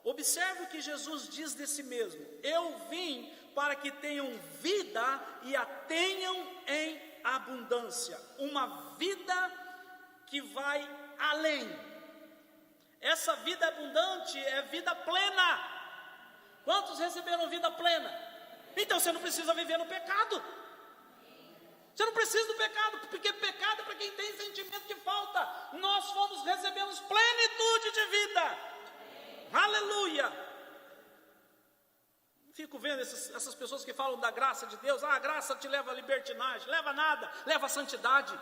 Observe o que Jesus diz de si mesmo: eu vim para que tenham vida e a tenham em abundância, uma vida que vai além. Essa vida abundante é vida plena. Quantos receberam vida plena? Então você não precisa viver no pecado. Você não precisa do pecado, porque pecado é para quem tem sentimento de falta. Nós recebemos plenitude de vida. Aleluia. Fico vendo essas pessoas que falam da graça de Deus. A graça te leva à libertinagem. Leva a nada, leva à santidade.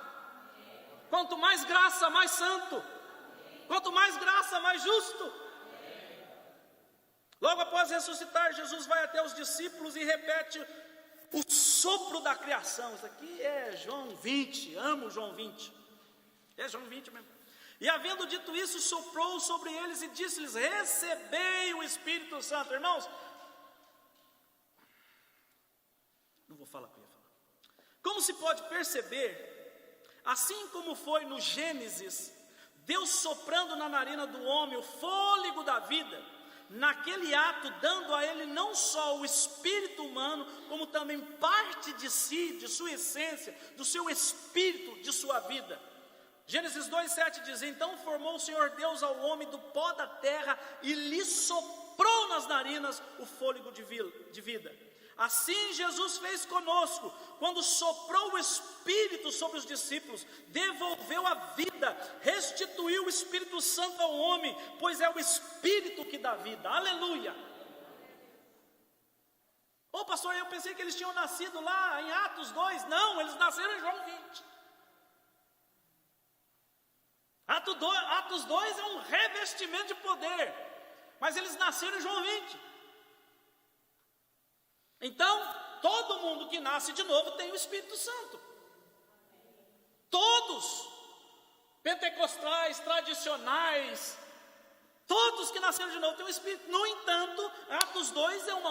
Quanto mais graça, mais santo. Quanto mais graça, mais justo. Logo após ressuscitar, Jesus vai até os discípulos e repete o sopro da criação. Isso aqui é João 20, amo João 20. É João 20 mesmo. E havendo dito isso, soprou sobre eles e disse-lhes: recebei o Espírito Santo. Irmãos, não vou falar o que eu ia falar. Como se pode perceber, assim como foi no Gênesis, Deus soprando na narina do homem o fôlego da vida, naquele ato dando a ele não só o espírito humano, como também parte de si, de sua essência, do seu espírito, de sua vida. Gênesis 2:7 diz: então formou o Senhor Deus ao homem do pó da terra e lhe soprou nas narinas o fôlego de vida. Assim Jesus fez conosco, quando soprou o Espírito sobre os discípulos, devolveu a vida, restituiu o Espírito Santo ao homem, pois é o Espírito que dá vida. Aleluia! Ô pastor, eu pensei que eles tinham nascido lá em Atos 2, não, eles nasceram em João 20. Atos 2 é um revestimento de poder, mas eles nasceram em João 20. Então, todo mundo que nasce de novo tem o Espírito Santo. Todos, pentecostais, tradicionais, todos que nasceram de novo têm o Espírito. No entanto, Atos 2 é um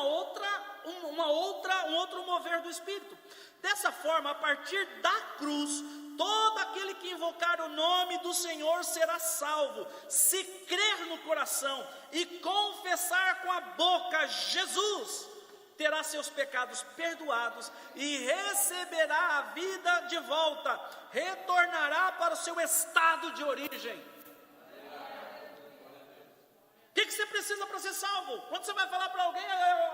outro mover do Espírito. Dessa forma, a partir da cruz, todo aquele que invocar o nome do Senhor será salvo, se crer no coração e confessar com a boca Jesus, terá seus pecados perdoados e receberá a vida de volta, retornará para o seu estado de origem. O que você precisa para ser salvo? Quando você vai falar para alguém,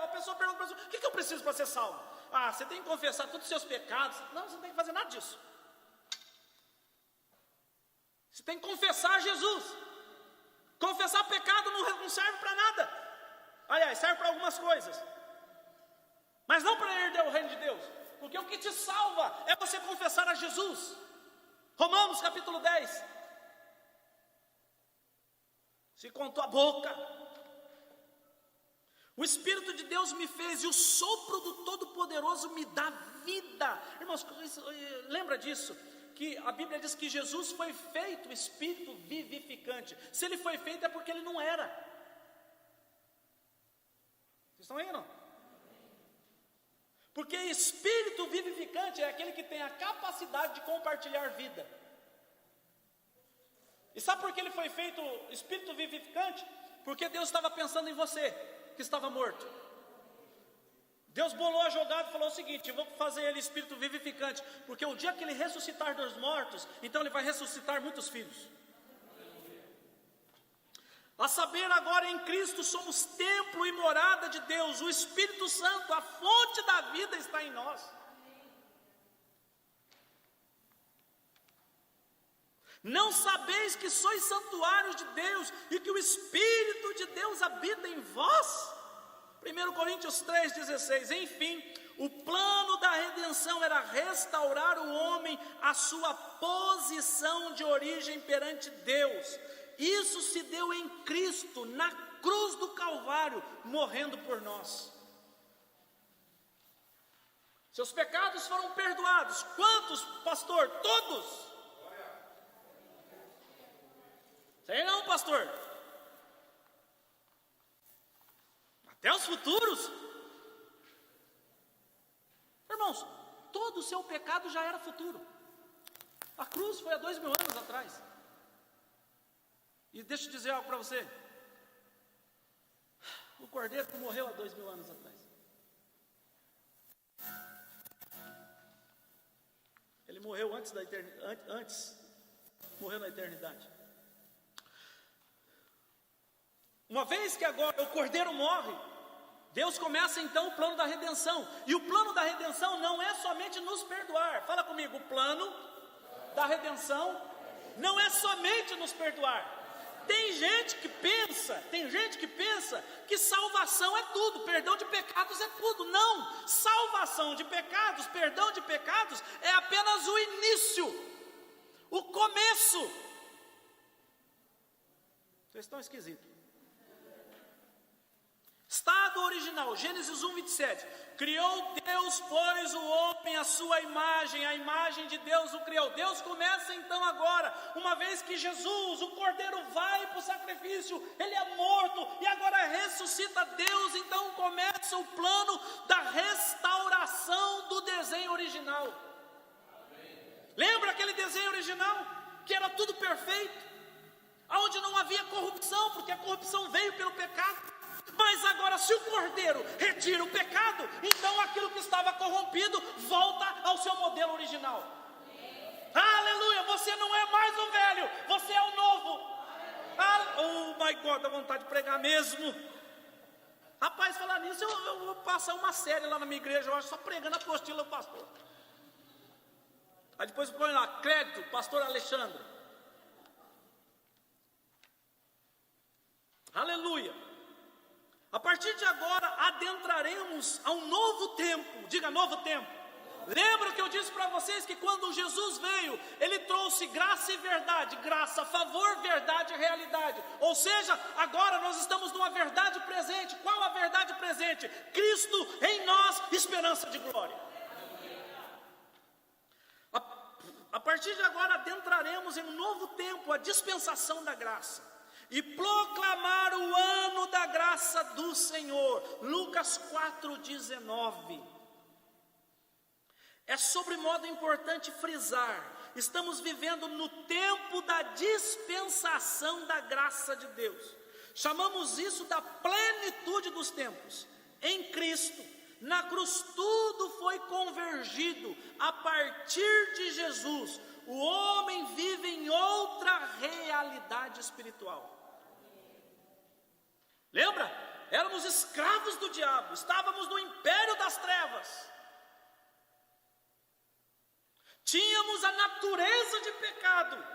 a pessoa pergunta para você: o que eu preciso para ser salvo? Ah, você tem que confessar todos os seus pecados. Não, você não tem que fazer nada disso. Você tem que confessar Jesus. Confessar pecado não serve para nada. Aliás, serve para algumas coisas, mas não para herder o reino de Deus, porque o que te salva é você confessar a Jesus. Romanos capítulo 10. Se com tua boca, o Espírito de Deus me fez, e o sopro do Todo-Poderoso me dá vida. Irmãos, lembra disso? Que a Bíblia diz que Jesus foi feito Espírito vivificante. Se ele foi feito é porque ele não era. Vocês estão aí ou não? Porque Espírito vivificante é aquele que tem a capacidade de compartilhar vida. E sabe por que ele foi feito Espírito vivificante? Porque Deus estava pensando em você, que estava morto. Deus bolou a jogada e falou o seguinte: eu vou fazer ele Espírito vivificante, porque o dia que ele ressuscitar dos mortos, então ele vai ressuscitar muitos filhos. A saber, agora em Cristo somos templo e morada de Deus. O Espírito Santo, a fonte da vida, está em nós. Não sabeis que sois santuários de Deus e que o Espírito de Deus habita em vós? 1 Coríntios 3,16. Enfim, o plano da redenção era restaurar o homem à sua posição de origem perante Deus. Isso se deu em Cristo, na cruz do Calvário, morrendo por nós. Seus pecados foram perdoados. Quantos, pastor? Todos. Sei não, pastor. Até os futuros. Irmãos, todo o seu pecado já era futuro. A cruz foi há 2000 anos atrás. E deixa eu dizer algo para você. O Cordeiro morreu há 2000 anos atrás. Ele morreu antes da eternidade. Morreu na eternidade. Uma vez que agora o Cordeiro morre, Deus começa então o plano da redenção. E o plano da redenção não é somente nos perdoar. Fala comigo, o plano da redenção não é somente nos perdoar. Tem gente que pensa que salvação é tudo, perdão de pecados é tudo. Não, salvação de pecados, perdão de pecados é apenas o início, o começo. Vocês estão esquisitos. Estado original, Gênesis 1:27. Criou Deus, pois, o homem à sua imagem, a imagem de Deus o criou. Deus começa então agora, uma vez que Jesus, o Cordeiro, vai para o sacrifício, ele é morto e agora ressuscita. Deus então começa o plano da restauração do desenho original. Lembra aquele desenho original? Que era tudo perfeito, onde não havia corrupção, porque a corrupção veio pelo pecado. Mas agora, se o Cordeiro retira o pecado, então aquilo que estava corrompido volta ao seu modelo original. Aleluia, você não é mais o velho, você é o novo. Oh my God, dá vontade de pregar mesmo. Rapaz, falar nisso, eu vou passar uma série lá na minha igreja, eu acho, só pregando a apostila do pastor. Aí depois põe lá, crédito, pastor Alexandre. Aleluia. A partir de agora, adentraremos a um novo tempo. Diga, novo tempo. Lembra que eu disse para vocês que quando Jesus veio, ele trouxe graça e verdade. Graça, favor, verdade e realidade. Ou seja, agora nós estamos numa verdade presente. Qual a verdade presente? Cristo em nós, esperança de glória. A partir de agora, adentraremos em um novo tempo, a dispensação da graça. E proclamar o ano da graça do Senhor. Lucas 4:19. É sobremodo importante frisar, estamos vivendo no tempo da dispensação da graça de Deus. Chamamos isso da plenitude dos tempos. Em Cristo, na cruz, tudo foi convergido. A partir de Jesus, o homem vive em outra realidade espiritual. Lembra? Éramos escravos do diabo, estávamos no império das trevas. Tínhamos a natureza de pecado,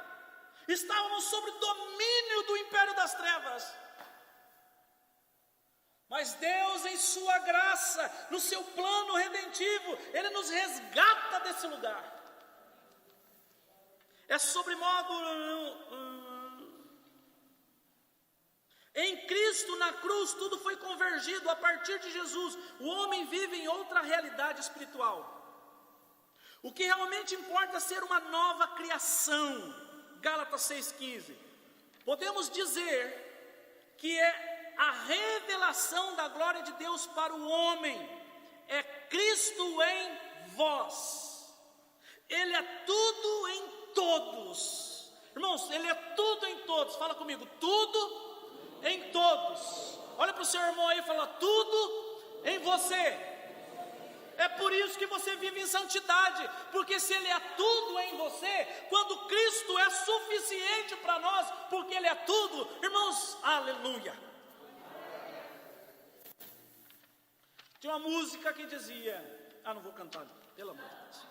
estávamos sob domínio do império das trevas. Mas Deus, em sua graça, no seu plano redentivo, ele nos resgata desse lugar. É sobremodo em Cristo, na cruz, tudo foi convergido. A partir de Jesus, o homem vive em outra realidade espiritual. O que realmente importa é ser uma nova criação. Gálatas 6,15. Podemos dizer que é a revelação da glória de Deus para o homem. É Cristo em vós. Ele é tudo em todos. Irmãos, ele é tudo em todos. Fala comigo, tudo em todos. Olha para o seu irmão aí e fala, tudo em você. É por isso que você vive em santidade, porque se ele é tudo em você, quando Cristo é suficiente para nós, porque ele é tudo, irmãos, aleluia. Tinha uma música que dizia, não vou cantar, pelo amor de Deus.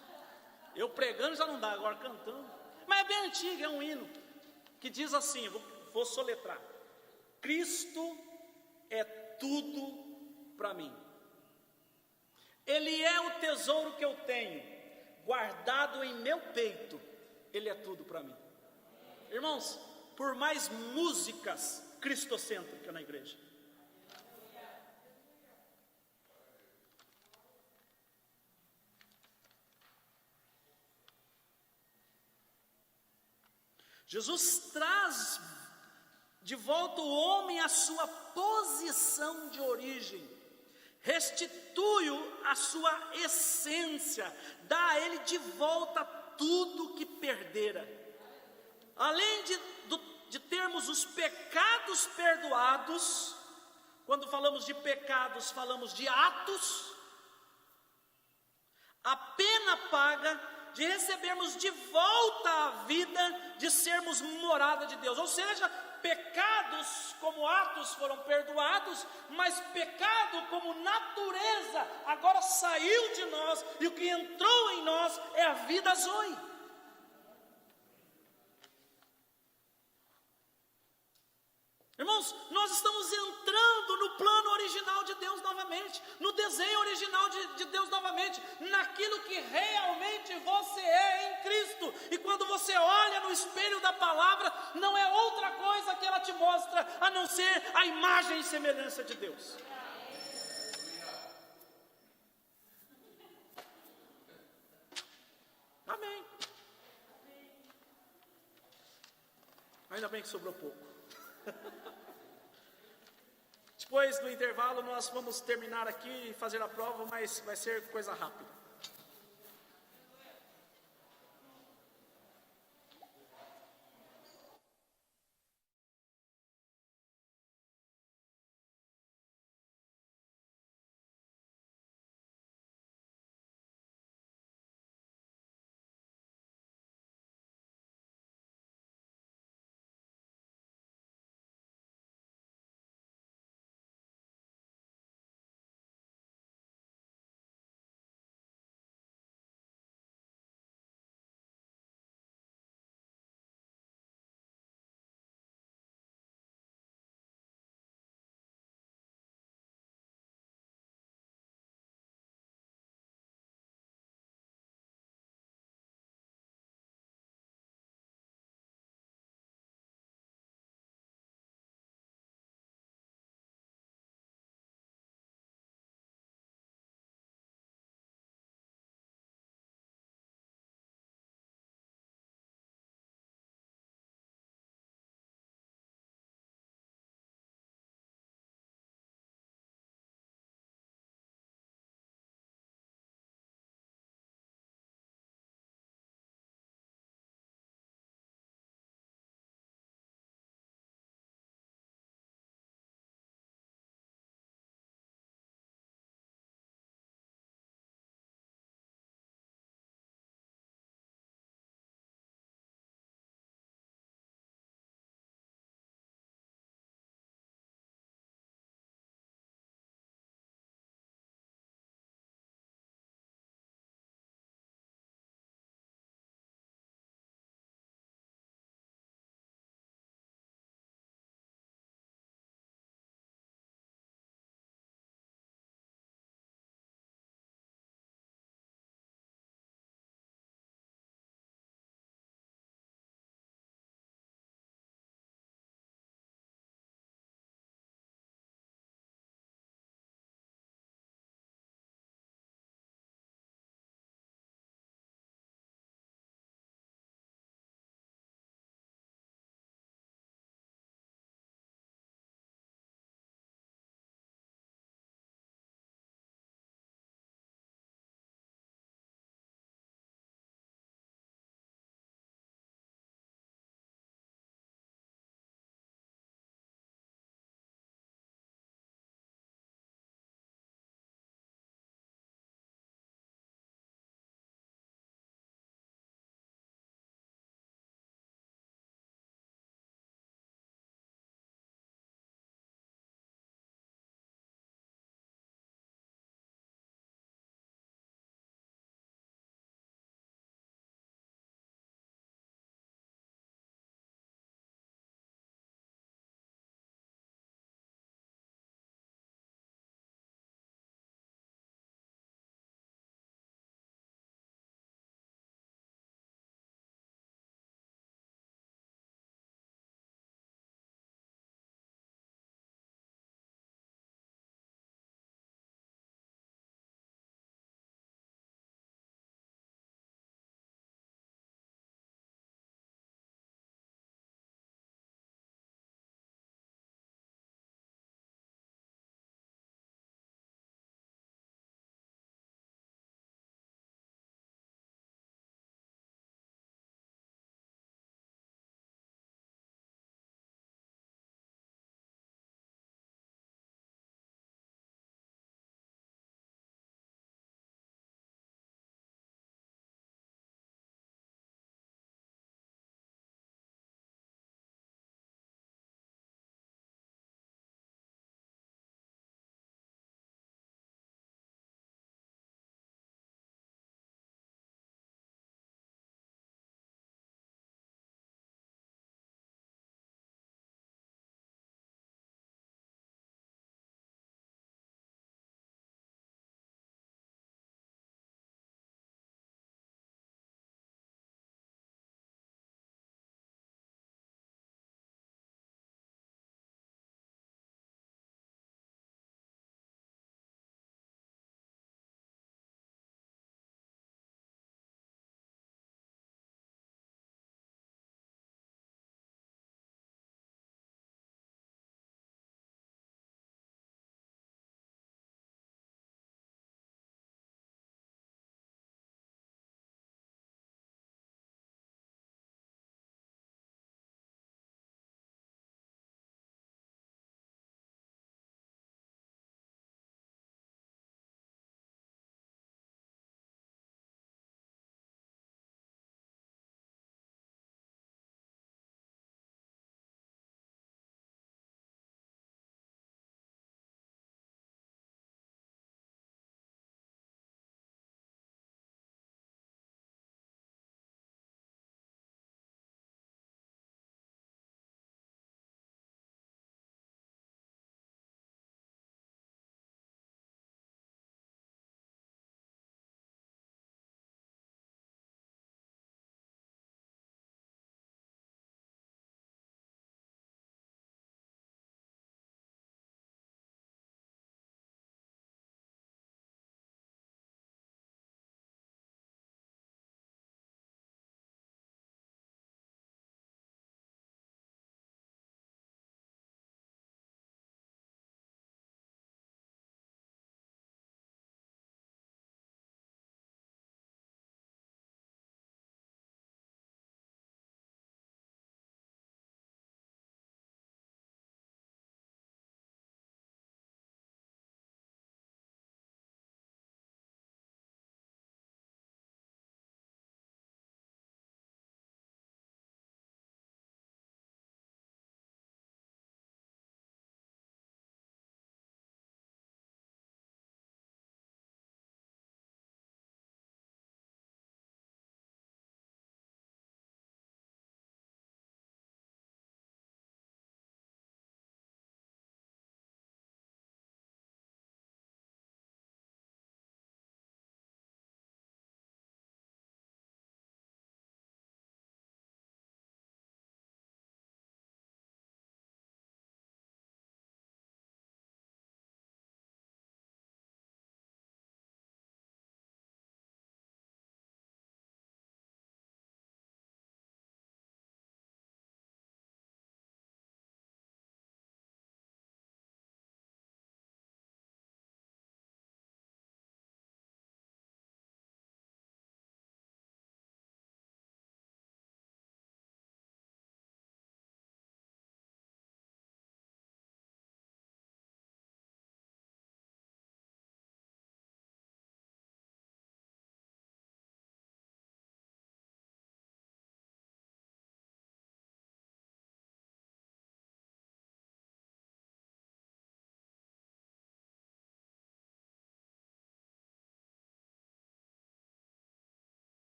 Eu pregando já não dá, agora cantando. Mas é bem antigo, é um hino que diz assim, vou soletrar. Cristo é tudo para mim. Ele é o tesouro que eu tenho, guardado em meu peito. Ele é tudo para mim. Irmãos, por mais músicas cristocêntricas na igreja, Jesus traz de volta o homem à sua posição de origem, restitui-o à sua essência, dá a ele de volta tudo que perdera. Além de termos os pecados perdoados, quando falamos de pecados, falamos de atos, a pena paga, de recebermos de volta a vida, de sermos morada de Deus. Ou seja, pecados como atos foram perdoados, mas pecado como natureza agora saiu de nós, e o que entrou em nós é a vida zoe. Irmãos, nós estamos entrando no plano original de Deus novamente, no desenho original de Deus novamente, naquilo que realmente você é em Cristo. E quando você olha no espelho da palavra, não é outra coisa que ela te mostra, a não ser a imagem e semelhança de Deus. Amém. Ainda bem que sobrou pouco. Depois do intervalo nós vamos terminar aqui e fazer a prova, mas vai ser coisa rápida.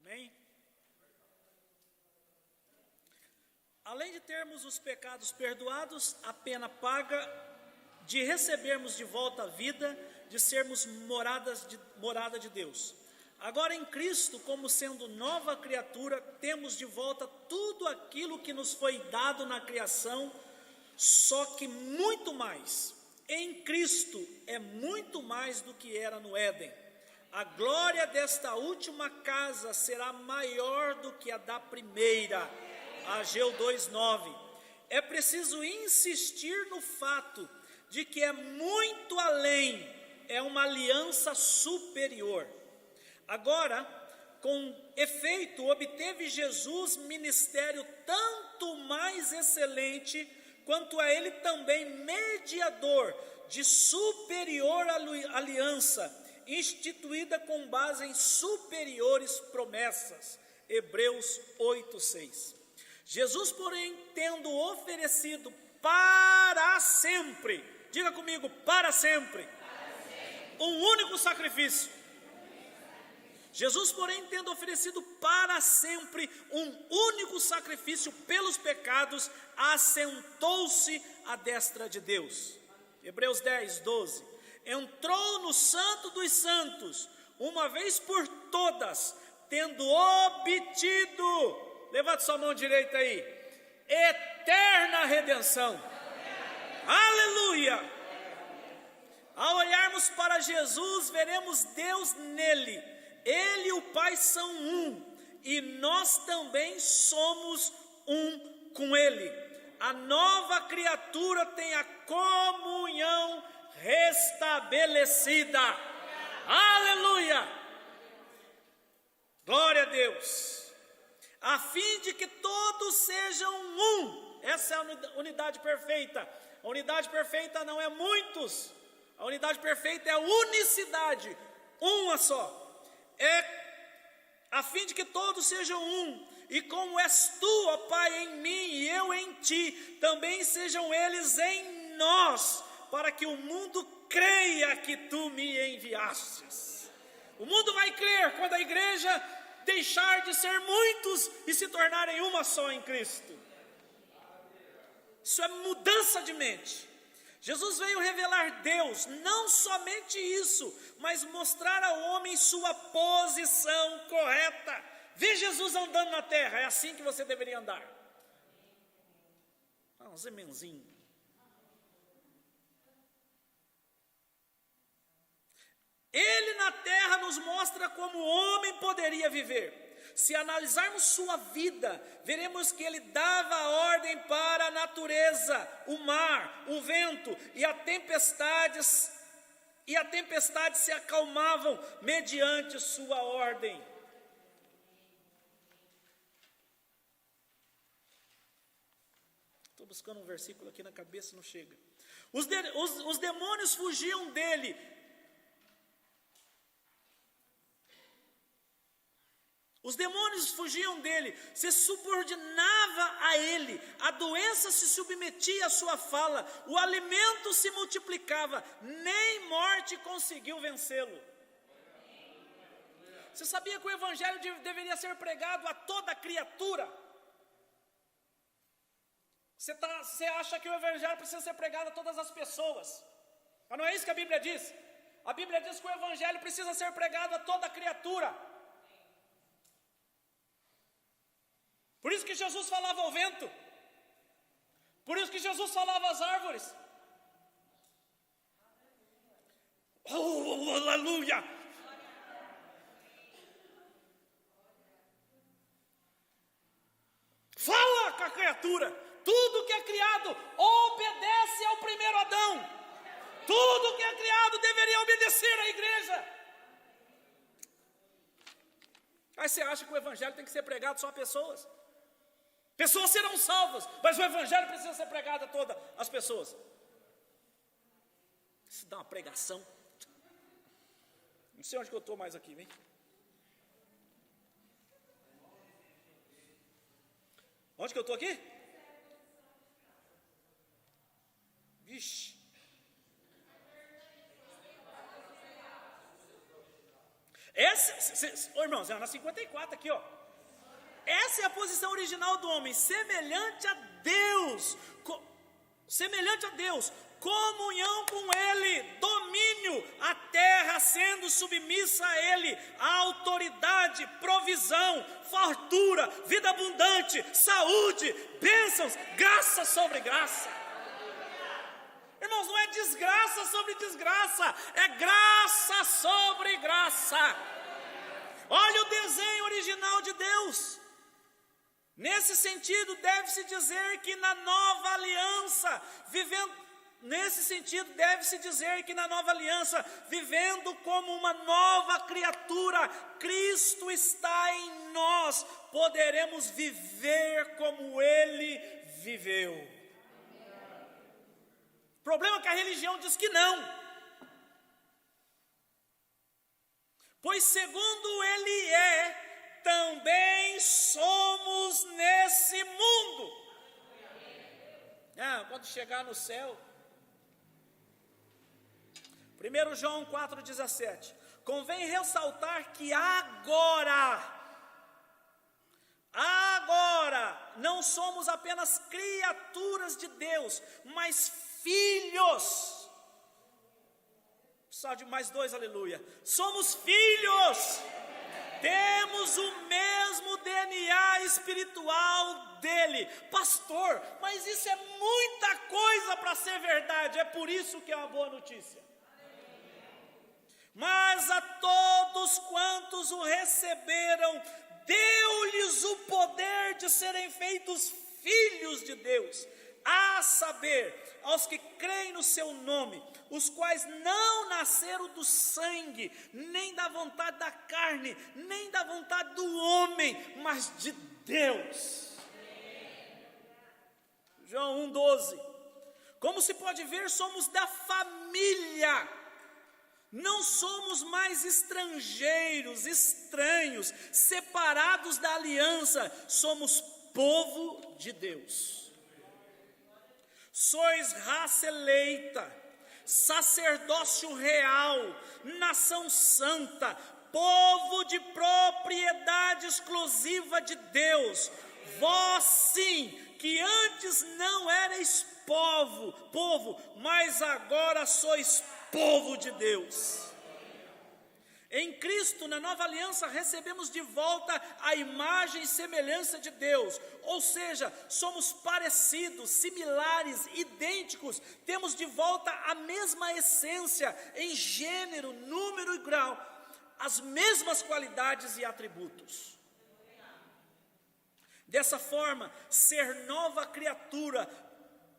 Amém? Além de termos os pecados perdoados, a pena paga, de recebermos de volta a vida, de sermos morada de Deus. Agora em Cristo, como sendo nova criatura, temos de volta tudo aquilo que nos foi dado na criação, só que muito mais. Em Cristo é muito mais do que era no Éden. A glória desta última casa será maior do que a da primeira. Ageu 2:9. É preciso insistir no fato de que é muito além, é uma aliança superior. Agora, com efeito, obteve Jesus ministério tanto mais excelente, quanto a ele também mediador de superior aliança, instituída com base em superiores promessas. Hebreus 8:6. Jesus, porém, tendo oferecido para sempre, diga comigo, para sempre, um único sacrifício. Jesus, porém, tendo oferecido para sempre um único sacrifício pelos pecados, assentou-se à destra de Deus. Hebreus 10:12. Entrou no Santo dos Santos, uma vez por todas, tendo obtido, levante sua mão direita aí, eterna redenção. Aleluia! Ao olharmos para Jesus, veremos Deus nele. Ele e o Pai são um, e nós também somos um com ele. A nova criatura tem a comunhão restabelecida. Aleluia! Glória a Deus! A fim de que todos sejam um. Essa é a unidade perfeita. A unidade perfeita não é muitos. A unidade perfeita é a unicidade. Uma só. A fim de que todos sejam um, e como és tu, ó Pai, em mim e eu em ti, também sejam eles em nós, para que o mundo creia que tu me enviastes. O mundo vai crer quando a igreja deixar de ser muitos e se tornarem uma só em Cristo. Isso é mudança de mente. Jesus veio revelar Deus, não somente isso, mas mostrar ao homem sua posição correta. Vê Jesus andando na terra, é assim que você deveria andar. Um zemenzinho. Ele na terra nos mostra como o homem poderia viver. Se analisarmos sua vida, veremos que ele dava ordem para a natureza, o mar, o vento e a tempestade se acalmavam mediante sua ordem. Estou buscando um versículo aqui na cabeça, não chega. Os demônios fugiam dele. Os demônios fugiam dele, se subordinava a ele, a doença se submetia à sua fala, o alimento se multiplicava, nem morte conseguiu vencê-lo. Você sabia que o evangelho deveria ser pregado a toda criatura? Você acha que o evangelho precisa ser pregado a todas as pessoas? Mas não é isso que a Bíblia diz. A Bíblia diz que o evangelho precisa ser pregado a toda criatura. Por isso que Jesus falava ao vento. Por isso que Jesus falava às árvores. Oh, aleluia! Fala com a criatura. Tudo que é criado obedece ao primeiro Adão. Tudo que é criado deveria obedecer à igreja. Aí você acha que o evangelho tem que ser pregado só a pessoas? Pessoas serão salvas, mas o evangelho precisa ser pregado a todas as pessoas. Isso dá uma pregação. Não sei onde que eu estou mais aqui, vem. Onde que eu estou aqui? Vixe. Irmãos, é na 54 aqui, ó. Essa é a posição original do homem, semelhante a Deus, comunhão com Ele, domínio, a terra sendo submissa a Ele, a autoridade, provisão, fartura, vida abundante, saúde, bênçãos, graça sobre graça. Irmãos, não é desgraça sobre desgraça, é graça sobre graça. Olha o desenho original de Deus. Nesse sentido, deve-se dizer que na nova aliança, vivendo como uma nova criatura, Cristo está em nós, poderemos viver como Ele viveu. O problema é que a religião diz que não. Pois segundo Ele também somos nesse mundo. Quando chegar no céu. 1 João 4,17. Convém ressaltar que agora, não somos apenas criaturas de Deus, mas filhos. Só de mais 2, aleluia. Somos filhos. Temos o mesmo DNA espiritual dele. Pastor, mas isso é muita coisa para ser verdade. É por isso que é uma boa notícia. Mas a todos quantos o receberam, deu-lhes o poder de serem feitos filhos de Deus, a saber, aos que creem no seu nome, os quais não nasceram do sangue, nem da vontade da carne, nem da vontade do homem, mas de Deus. João 1,12. Como se pode ver, somos da família. Não somos mais estrangeiros, estranhos, separados da aliança. Somos povo de Deus. Sois raça eleita, sacerdócio real, nação santa, povo de propriedade exclusiva de Deus. Vós sim, que antes não erais povo, mas agora sois povo de Deus. Em Cristo, na nova aliança, recebemos de volta a imagem e semelhança de Deus, ou seja, somos parecidos, similares, idênticos, temos de volta a mesma essência, em gênero, número e grau, as mesmas qualidades e atributos. Dessa forma, ser nova criatura,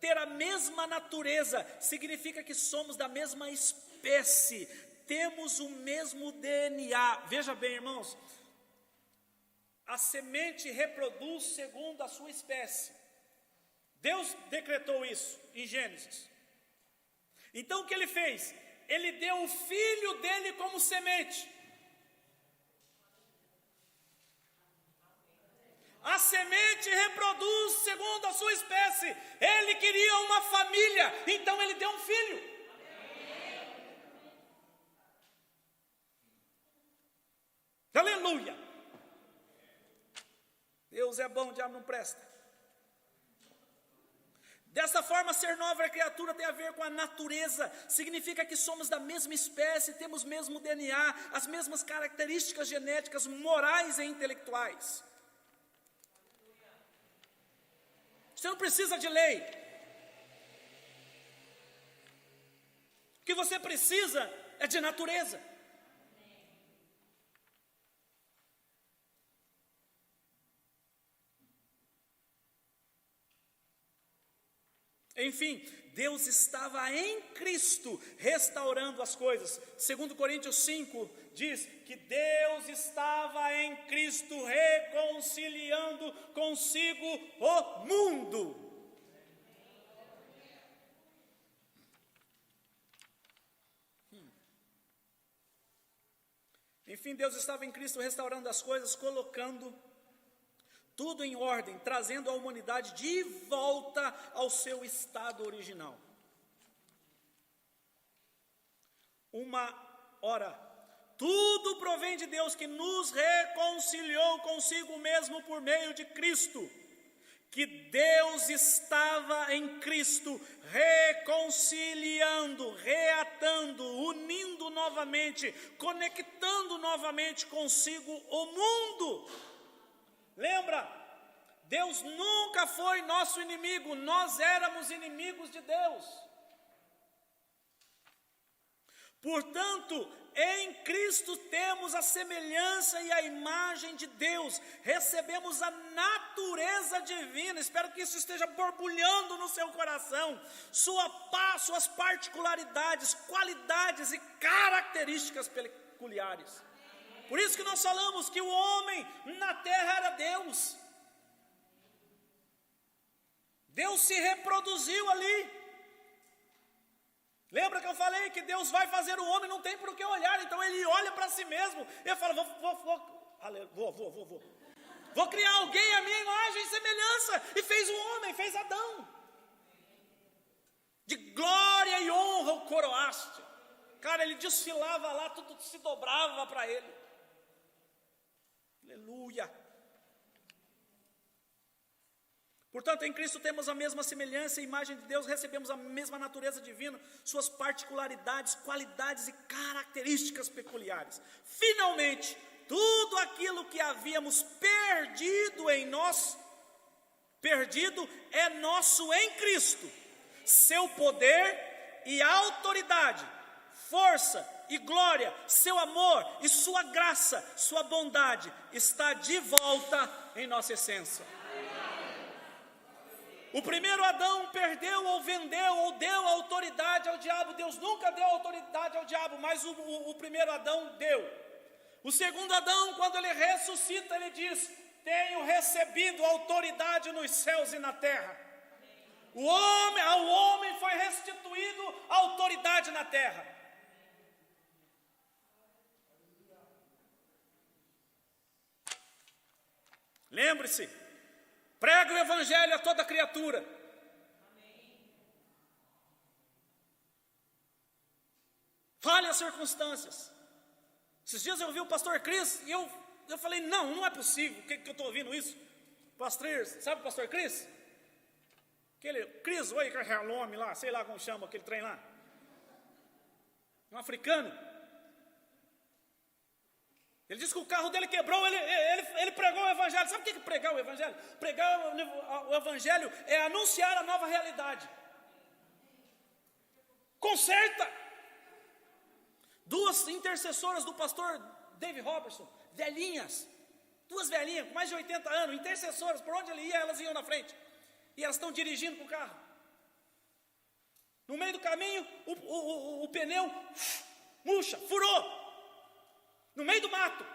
ter a mesma natureza, significa que somos da mesma espécie, temos o mesmo DNA. Veja bem, irmãos, a semente reproduz segundo a sua espécie. Deus decretou isso em Gênesis. Então o que ele fez? Ele deu o filho dele como semente. A semente reproduz segundo a sua espécie. Ele queria uma família, então ele deu um filho. Aleluia! Deus é bom, o diabo não presta. Dessa forma, ser nova criatura tem a ver com a natureza. Significa que somos da mesma espécie, temos o mesmo DNA, as mesmas características genéticas, morais e intelectuais. Você não precisa de lei. O que você precisa é de natureza. Enfim, Deus estava em Cristo restaurando as coisas. 2 Coríntios 5 diz que Deus estava em Cristo reconciliando consigo o mundo. Enfim, Deus estava em Cristo restaurando as coisas, colocando tudo em ordem, trazendo a humanidade de volta ao seu estado original. Tudo provém de Deus, que nos reconciliou consigo mesmo por meio de Cristo. Que Deus estava em Cristo reconciliando, reatando, unindo novamente, conectando novamente consigo o mundo. Lembra? Deus nunca foi nosso inimigo, nós éramos inimigos de Deus. Portanto, em Cristo temos a semelhança e a imagem de Deus, recebemos a natureza divina. Espero que isso esteja borbulhando no seu coração, suas particularidades, qualidades e características peculiares. Por isso que nós falamos que o homem na terra era Deus. Deus se reproduziu ali. Lembra que eu falei que Deus vai fazer o homem, não tem por que olhar, então ele olha para si mesmo, ele fala, vou criar alguém à minha imagem e semelhança, e fez o homem, fez Adão, de glória e honra o coroaste. Cara, ele desfilava lá, tudo se dobrava para ele, aleluia. Portanto, em Cristo temos a mesma semelhança e imagem de Deus, recebemos a mesma natureza divina, suas particularidades, qualidades e características peculiares. Finalmente, tudo aquilo que havíamos perdido em nós, perdido é nosso em Cristo. Seu poder e autoridade, força e glória, seu amor e sua graça, sua bondade, está de volta em nossa essência. O primeiro Adão perdeu ou vendeu ou deu autoridade ao diabo. Deus nunca deu autoridade ao diabo, mas o primeiro Adão deu. O segundo Adão, quando ele ressuscita, ele diz, tenho recebido autoridade nos céus e na terra. Ao homem foi restituído a autoridade na terra. Lembre-se, prega o evangelho a toda criatura. Fale as circunstâncias. Esses dias eu ouvi o pastor Cris e eu falei, não é possível, que eu estou ouvindo isso? Pastor, sabe o pastor Cris? Aquele Cris, oi, que é o nome lá, sei lá como chama aquele trem lá. Um africano. Ele disse que o carro dele quebrou, ele pregou o evangelho. Sabe o que é pregar o evangelho? Pregar o evangelho é anunciar a nova realidade. Conserta. Duas intercessoras do pastor David Robertson, velhinhas, duas velhinhas com mais de 80 anos, intercessoras, por onde ele ia, elas iam na frente. E elas estão dirigindo com o carro. No meio do caminho, o pneu murcha, furou. No meio do mato,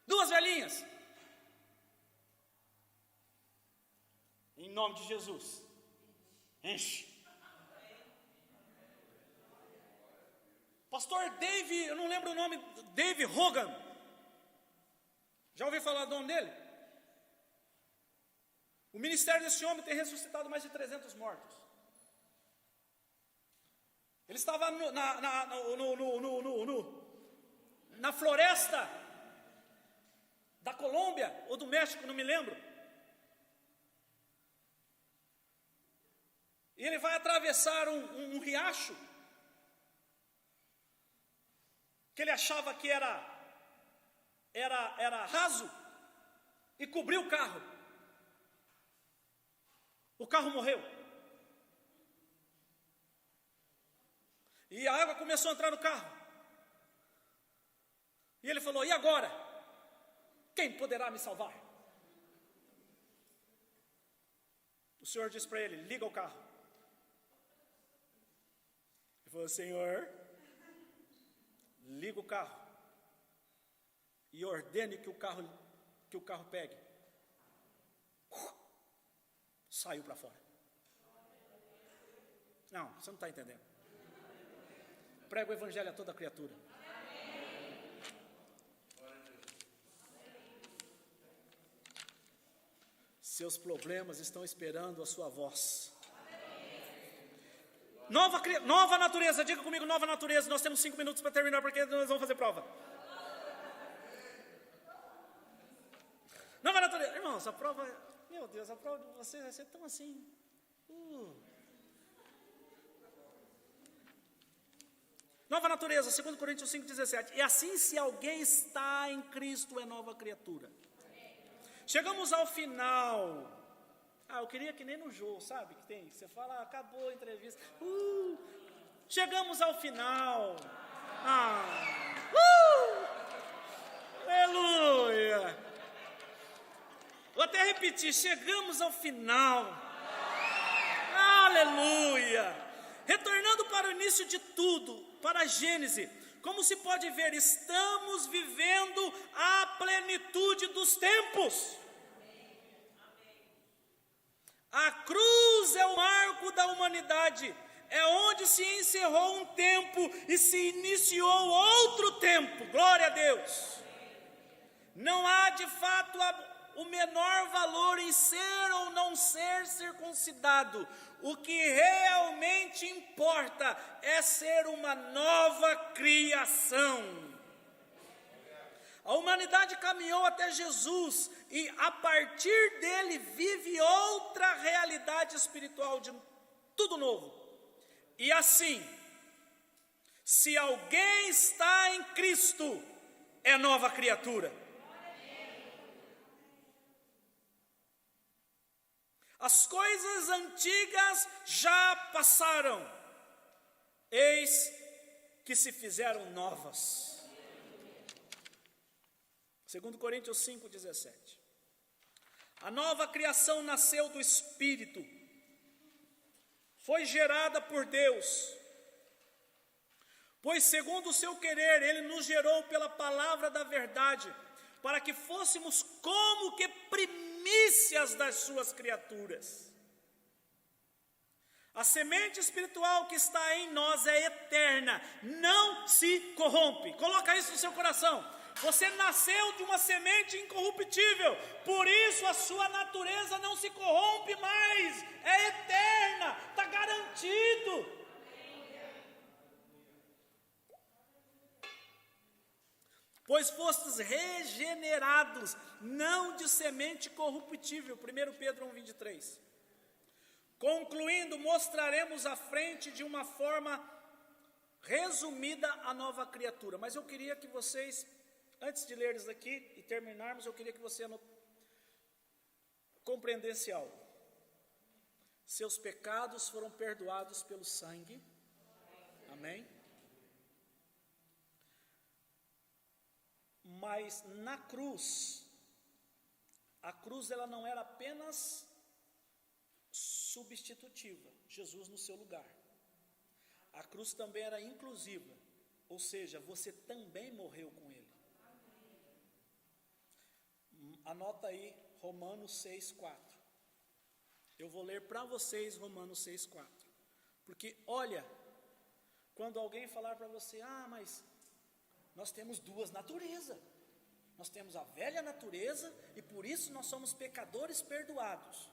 duas velhinhas. Em nome de Jesus, enche. Pastor Dave, eu não lembro o nome, Dave Hogan. Já ouviu falar do nome dele? O ministério desse homem tem ressuscitado mais de 300 mortos. Ele estava na floresta da Colômbia ou do México, não me lembro. E ele vai atravessar um riacho que ele achava que era raso e cobriu o carro. O carro morreu. E a água começou a entrar no carro. E ele falou, e agora? Quem poderá me salvar? O Senhor disse para ele, liga o carro. Ele falou, Senhor, liga o carro. E ordene que o carro pegue. Saiu para fora. Não, você não está entendendo. Prega o evangelho a toda criatura. Seus problemas estão esperando a sua voz. Nova natureza, diga comigo, nova natureza. Nós temos 5 minutos para terminar, porque nós vamos fazer prova. Nova natureza. Irmãos, a prova, meu Deus, a prova de vocês vai ser tão assim. Nova natureza, 2 Coríntios 5,17. E assim, se alguém está em Cristo, é nova criatura. Chegamos ao final. Eu queria que nem no jogo, sabe? Que tem, você fala, acabou a entrevista. Chegamos ao final. Aleluia. Vou até repetir, chegamos ao final. Aleluia. Retornando para o início de tudo, para a Gênese, como se pode ver, estamos vivendo a plenitude dos tempos. A cruz é o marco da humanidade, é onde se encerrou um tempo e se iniciou outro tempo, glória a Deus. Não há de fato o menor valor em ser ou não ser circuncidado. O que realmente importa é ser uma nova criação. A humanidade caminhou até Jesus e a partir dele vive outra realidade espiritual de tudo novo. E assim, se alguém está em Cristo, é nova criatura. As coisas antigas já passaram, eis que se fizeram novas. 2 Coríntios 5,17. A nova criação nasceu do Espírito, foi gerada por Deus, pois segundo o seu querer, Ele nos gerou pela palavra da verdade, para que fôssemos como que primícias das suas criaturas. A semente espiritual que está em nós é eterna, não se corrompe. Coloca isso no seu coração. Você nasceu de uma semente incorruptível, por isso a sua natureza não se corrompe mais, é eterna, está garantido. Pois fostes regenerados, não de semente corruptível, 1 Pedro 1,23. Concluindo, mostraremos à frente de uma forma resumida a nova criatura. Mas eu queria que vocês, antes de ler isso aqui e terminarmos, eu queria que você compreendesse algo. Seus pecados foram perdoados pelo sangue. Amém? Mas na cruz, a cruz ela não era apenas substitutiva, Jesus no seu lugar. A cruz também era inclusiva, ou seja, você também morreu com ele. Anota aí Romanos 6,4. Eu vou ler para vocês Romanos 6,4. Porque olha, quando alguém falar para você, mas nós temos duas naturezas. Nós temos a velha natureza e por isso nós somos pecadores perdoados.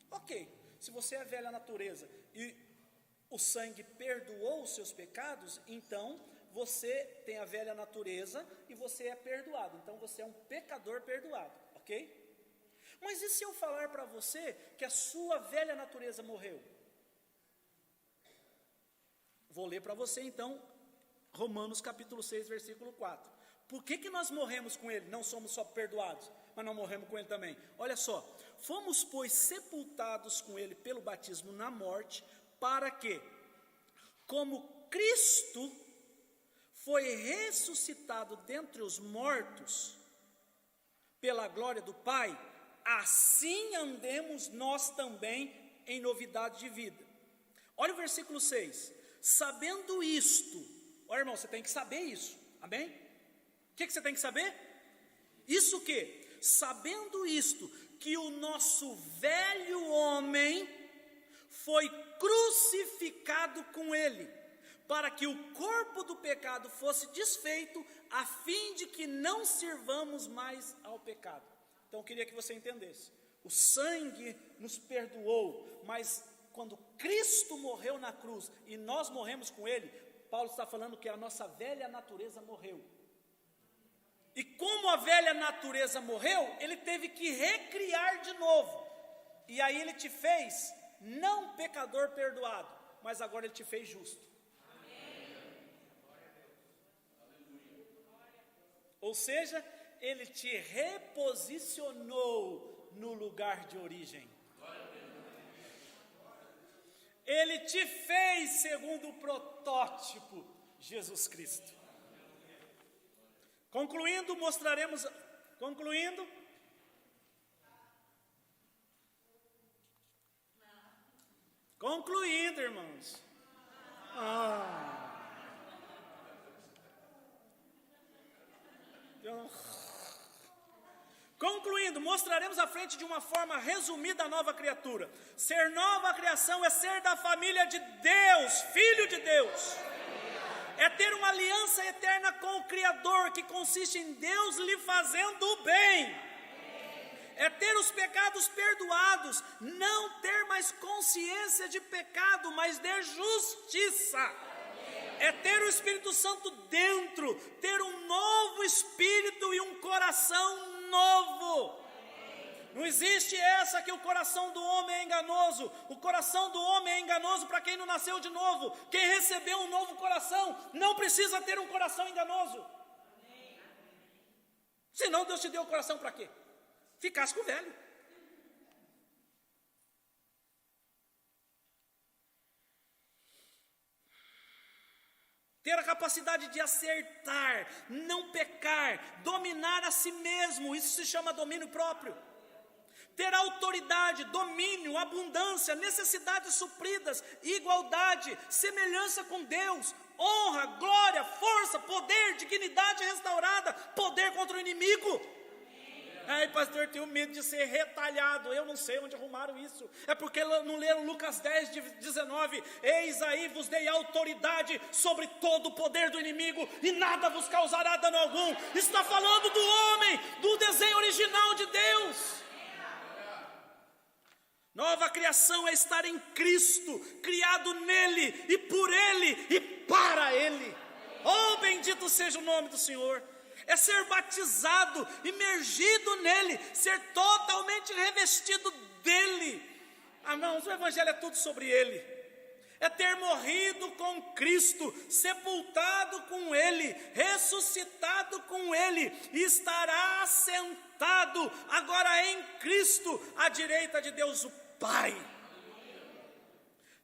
Ok, se você é a velha natureza e o sangue perdoou os seus pecados, então você tem a velha natureza e você é perdoado. Então você é um pecador perdoado, ok? Mas e se eu falar para você que a sua velha natureza morreu? Vou ler para você então Romanos capítulo 6, versículo 4. Por que nós morremos com ele? Não somos só perdoados, mas não morremos com ele também. Olha só, fomos pois sepultados com ele pelo batismo na morte, para que, como Cristo foi ressuscitado dentre os mortos, pela glória do Pai, assim andemos nós também em novidade de vida. Olha o versículo 6. Sabendo isto, olha irmão, você tem que saber isso, amém? O que você tem que saber? Isso o quê? Sabendo isto, que o nosso velho homem foi crucificado com ele, para que o corpo do pecado fosse desfeito, a fim de que não sirvamos mais ao pecado. Então eu queria que você entendesse, o sangue nos perdoou, mas quando Cristo morreu na cruz e nós morremos com Ele, Paulo está falando que a nossa velha natureza morreu. E como a velha natureza morreu, Ele teve que recriar de novo. E aí Ele te fez, não pecador perdoado, mas agora Ele te fez justo. Ou seja, Ele te reposicionou no lugar de origem. Ele te fez segundo o protótipo, Jesus Cristo. Concluindo, irmãos. Concluindo, mostraremos à frente de uma forma resumida a nova criatura. Ser nova criação é ser da família de Deus, filho de Deus. É ter uma aliança eterna com o Criador, que consiste em Deus lhe fazendo o bem. É ter os pecados perdoados, não ter mais consciência de pecado, mas de justiça. É ter o Espírito Santo dentro, ter um novo espírito e um coração novo. Não existe essa que o coração do homem é enganoso. O coração do homem é enganoso para quem não nasceu de novo. Quem recebeu um novo coração não precisa ter um coração enganoso. Senão Deus te deu o coração para quê? Ficasse com o velho. Ter a capacidade de acertar, não pecar, dominar a si mesmo, isso se chama domínio próprio. Ter autoridade, domínio, abundância, necessidades supridas, igualdade, semelhança com Deus, honra, glória, força, poder, dignidade restaurada, poder contra o inimigo. Ai, pastor, tenho medo de ser retalhado. Eu não sei onde arrumaram isso. É porque não leram Lucas 10, 19. Eis aí vos dei autoridade sobre todo o poder do inimigo, e nada vos causará dano algum. Está falando do homem, do desenho original de Deus. Nova criação é estar em Cristo, criado nele, e por ele, e para ele. Oh, bendito seja o nome do Senhor. É ser batizado, imergido nele, ser totalmente revestido dele. Irmãos, o evangelho é tudo sobre ele. É ter morrido com Cristo, sepultado com ele, ressuscitado com ele, e estará assentado agora em Cristo, à direita de Deus o Pai.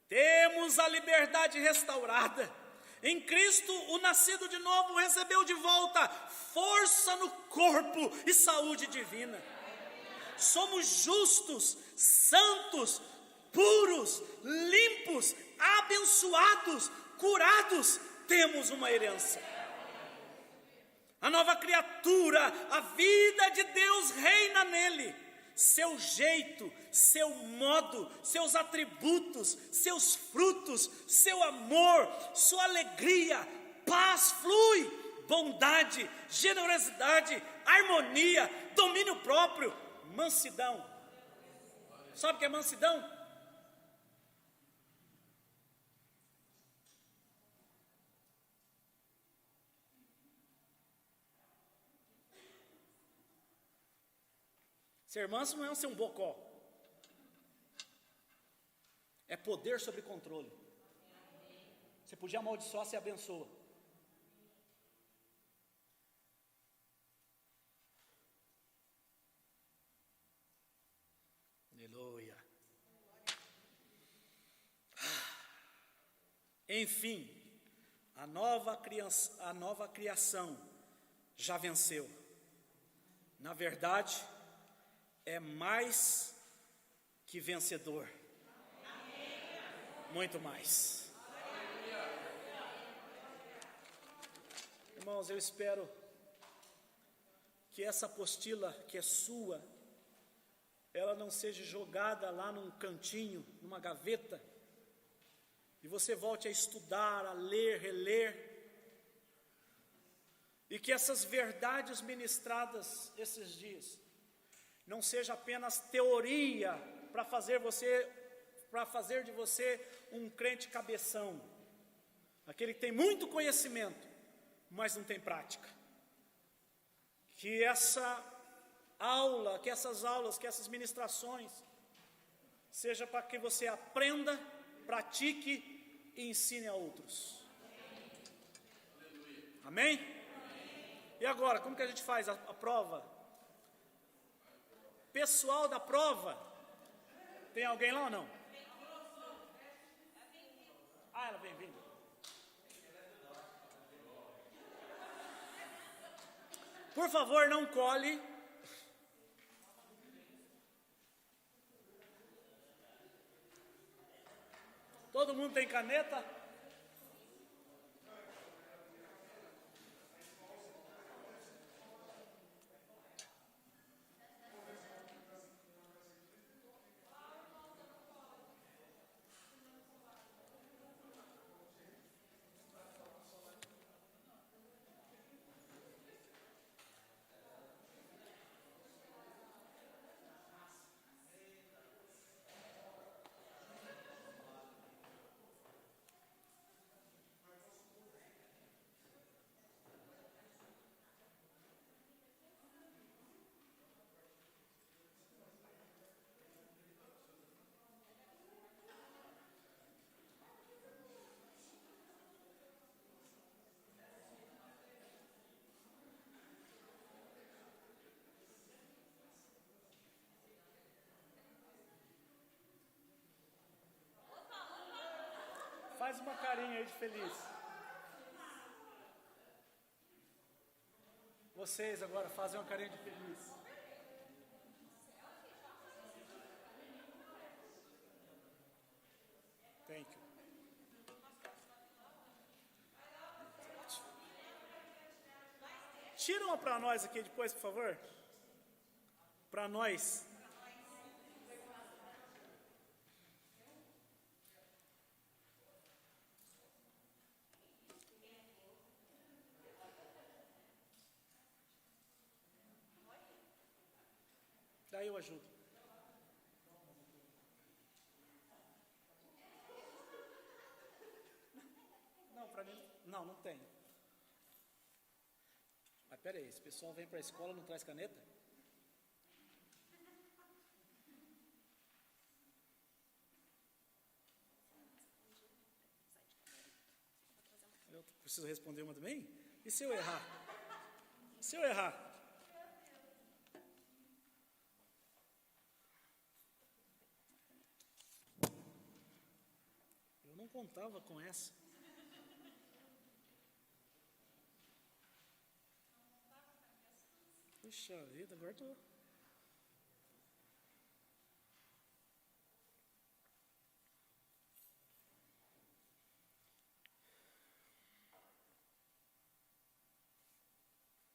Temos a liberdade restaurada. Em Cristo, o nascido de novo recebeu de volta força no corpo e saúde divina. Somos justos, santos, puros, limpos, abençoados, curados. Temos uma herança. A nova criatura, a vida de Deus reina nele. Seu jeito, seu modo, seus atributos, seus frutos, seu amor, sua alegria, paz flui, bondade, generosidade, harmonia, domínio próprio, mansidão. Sabe o que é mansidão? Ser manso não é ser um bocó. É poder sobre controle. Você podia amaldiçoar, você abençoa. Aleluia. Enfim, a nova criação já venceu. Na verdade, é mais que vencedor. Muito mais. Irmãos, eu espero que essa apostila que é sua, ela não seja jogada lá num cantinho, numa gaveta, e você volte a estudar, a ler, reler, e que essas verdades ministradas esses dias não seja apenas teoria para fazer você para fazer de você um crente cabeção, aquele que tem muito conhecimento, mas não tem prática. Que essa aula, que essas aulas, que essas ministrações, seja para que você aprenda, pratique e ensine a outros. Amém? E agora, como que a gente faz a prova? Pessoal da prova, tem alguém lá ou não? Ah, ela vem vindo. Por favor, não cole. Todo mundo tem caneta? Faz uma carinha aí de feliz. Vocês agora fazem uma carinha de feliz. Thank you. Tira uma para nós aqui depois, por favor. Para nós. Daí eu ajudo. Não, para mim, não tem. Mas peraí, esse pessoal vem para a escola e não traz caneta? Eu preciso responder uma também? E se eu errar? Se eu errar? Eu não contava com essa. Puxa vida, agora estou...